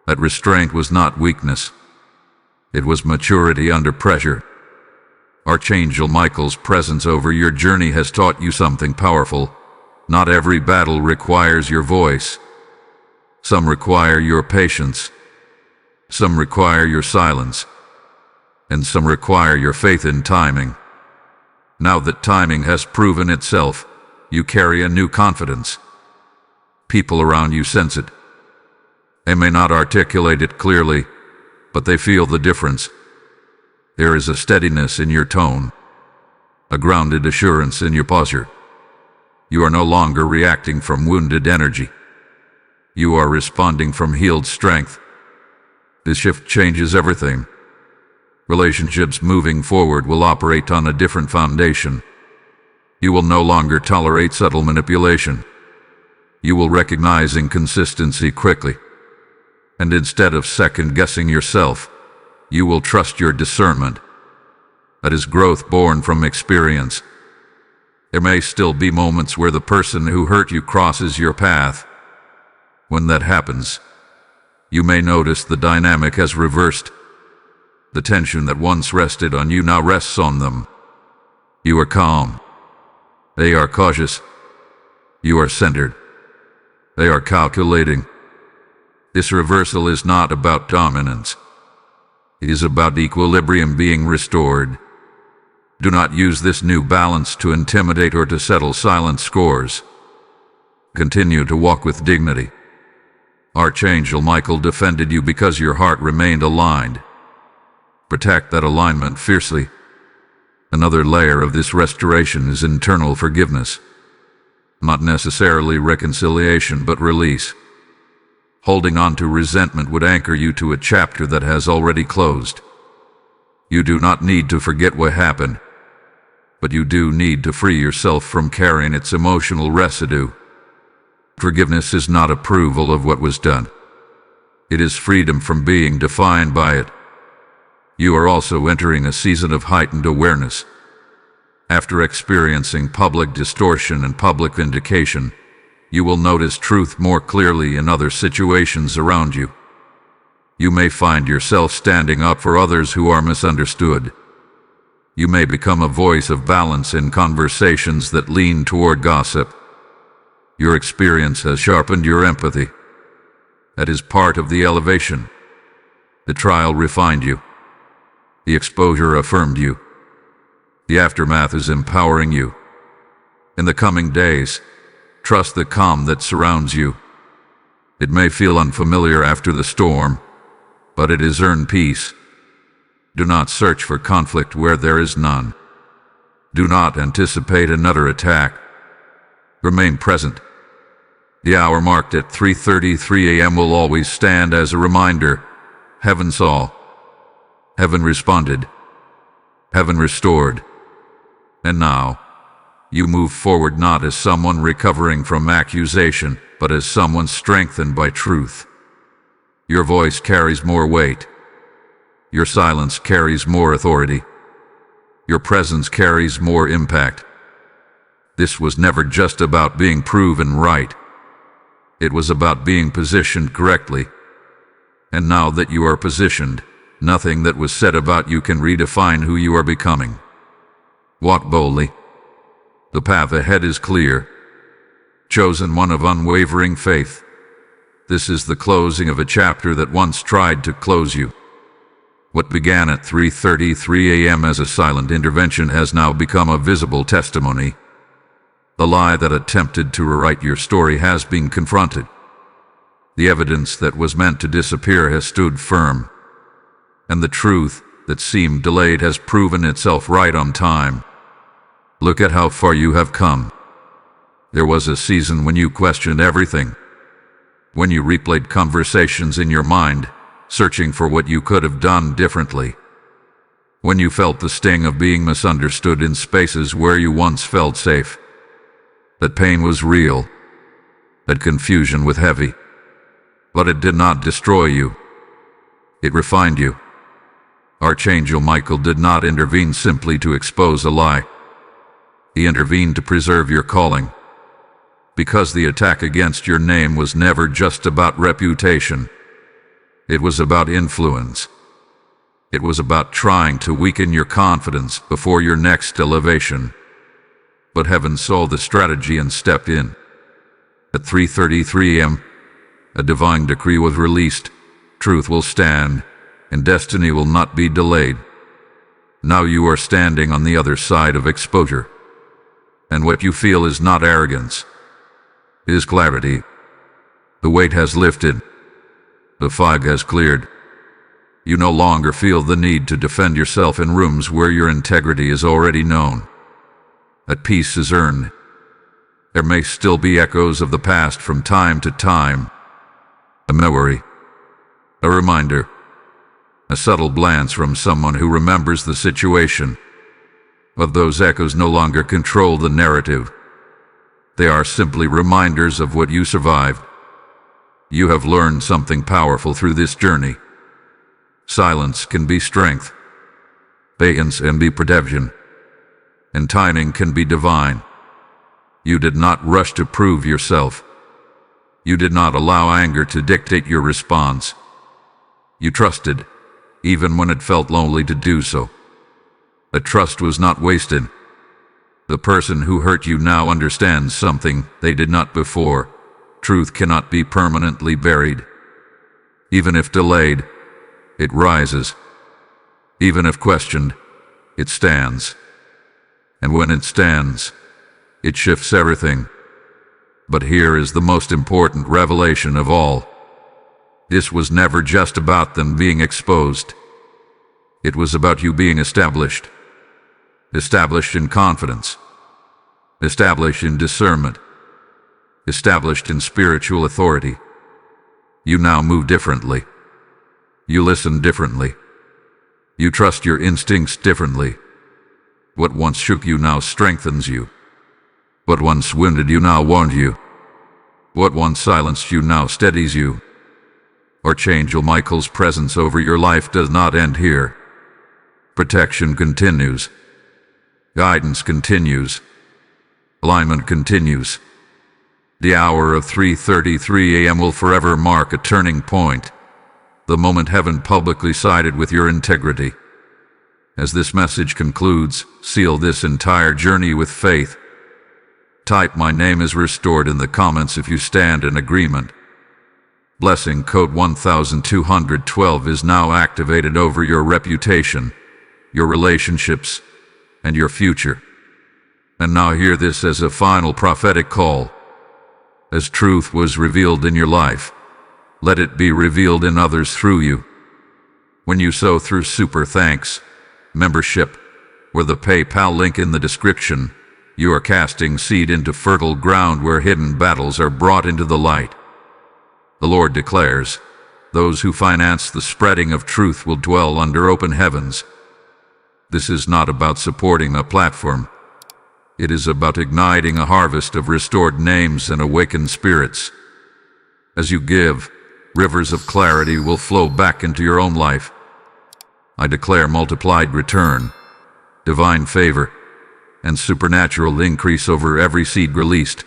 That restraint was not weakness. It was maturity under pressure. Archangel Michael's presence over your journey has taught you something powerful. Not every battle requires your voice. Some require your patience. Some require your silence. And some require your faith in timing. Now that timing has proven itself, you carry a new confidence. People around you sense it. They may not articulate it clearly, but they feel the difference. There is a steadiness in your tone, a grounded assurance in your posture. You are no longer reacting from wounded energy. You are responding from healed strength. This shift changes everything. Relationships moving forward will operate on a different foundation. You will no longer tolerate subtle manipulation. You will recognize inconsistency quickly. And instead of second-guessing yourself, you will trust your discernment. That is growth born from experience. There may still be moments where the person who hurt you crosses your path. When that happens, you may notice the dynamic has reversed. The tension that once rested on you now rests on them. You are calm. They are cautious. You are centered. They are calculating. This reversal is not about dominance. It is about equilibrium being restored. Do not use this new balance to intimidate or to settle silent scores. Continue to walk with dignity. Archangel Michael defended you because your heart remained aligned. Protect that alignment fiercely. Another layer of this restoration is internal forgiveness. Not necessarily reconciliation, but release. Holding on to resentment would anchor you to a chapter that has already closed. You do not need to forget what happened, but you do need to free yourself from carrying its emotional residue. Forgiveness is not approval of what was done. It is freedom from being defined by it. You are also entering a season of heightened awareness. After experiencing public distortion and public vindication, you will notice truth more clearly in other situations around you. You may find yourself standing up for others who are misunderstood. You may become a voice of balance in conversations that lean toward gossip. Your experience has sharpened your empathy. That is part of the elevation. The trial refined you. The exposure affirmed you. The aftermath is empowering you. In the coming days, trust the calm that surrounds you. It may feel unfamiliar after the storm, but it is earned peace. Do not search for conflict where there is none. Do not anticipate another attack. Remain present. The hour marked at 3:33 a.m. will always stand as a reminder. Heaven saw. Heaven responded. Heaven restored. And now, you move forward not as someone recovering from accusation, but as someone strengthened by truth. Your voice carries more weight. Your silence carries more authority. Your presence carries more impact. This was never just about being proven right. It was about being positioned correctly. And now that you are positioned, nothing that was said about you can redefine who you are becoming. Walk boldly. The path ahead is clear. Chosen one of unwavering faith. This is the closing of a chapter that once tried to close you. What began at 3:33 a.m. as a silent intervention has now become a visible testimony. The lie that attempted to rewrite your story has been confronted. The evidence that was meant to disappear has stood firm. And the truth that seemed delayed has proven itself right on time. Look at how far you have come. There was a season when you questioned everything. When you replayed conversations in your mind, searching for what you could have done differently. When you felt the sting of being misunderstood in spaces where you once felt safe. That pain was real. That confusion was heavy. But it did not destroy you. It refined you. Archangel Michael did not intervene simply to expose a lie. He intervened to preserve your calling. Because the attack against your name was never just about reputation. It was about influence. It was about trying to weaken your confidence before your next elevation. But heaven saw the strategy and stepped in. At 3:33 a.m., a divine decree was released. Truth will stand, and destiny will not be delayed. Now you are standing on the other side of exposure. And what you feel is not arrogance. It is clarity. The weight has lifted. The fog has cleared. You no longer feel the need to defend yourself in rooms where your integrity is already known. That peace is earned. There may still be echoes of the past from time to time. A memory. A reminder. A subtle glance from someone who remembers the situation. But those echoes no longer control the narrative. They are simply reminders of what you survived. You have learned something powerful through this journey. Silence can be strength. Patience can be protection. And timing can be divine. You did not rush to prove yourself. You did not allow anger to dictate your response. You trusted, even when it felt lonely to do so. That trust was not wasted. The person who hurt you now understands something they did not before. Truth cannot be permanently buried. Even if delayed, it rises. Even if questioned, it stands. And when it stands, it shifts everything. But here is the most important revelation of all. This was never just about them being exposed. It was about you being established. Established in confidence. Established in discernment. Established in spiritual authority. You now move differently. You listen differently. You trust your instincts differently. What once shook you now strengthens you. What once wounded you now warns you. What once silenced you now steadies you. Archangel Michael's presence over your life does not end here. Protection continues. Guidance continues. Alignment continues. The hour of 3:33 a.m. will forever mark a turning point, the moment heaven publicly sided with your integrity. As this message concludes, seal this entire journey with faith. Type "My name is restored" in the comments if you stand in agreement. Blessing code 1212 is now activated over your reputation, your relationships, and your future. And now hear this as a final prophetic call. As truth was revealed in your life, let it be revealed in others through you. When you sow through super thanks, membership, or the PayPal link in the description, you are casting seed into fertile ground where hidden battles are brought into the light. The Lord declares, those who finance the spreading of truth will dwell under open heavens. This is not about supporting a platform. It is about igniting a harvest of restored names and awakened spirits. As you give, rivers of clarity will flow back into your own life. I declare multiplied return, divine favor, and supernatural increase over every seed released.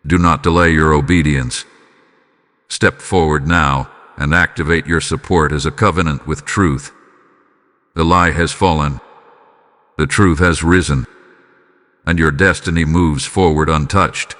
Do not delay your obedience. Step forward now and activate your support as a covenant with truth. The lie has fallen. The truth has risen. And your destiny moves forward untouched.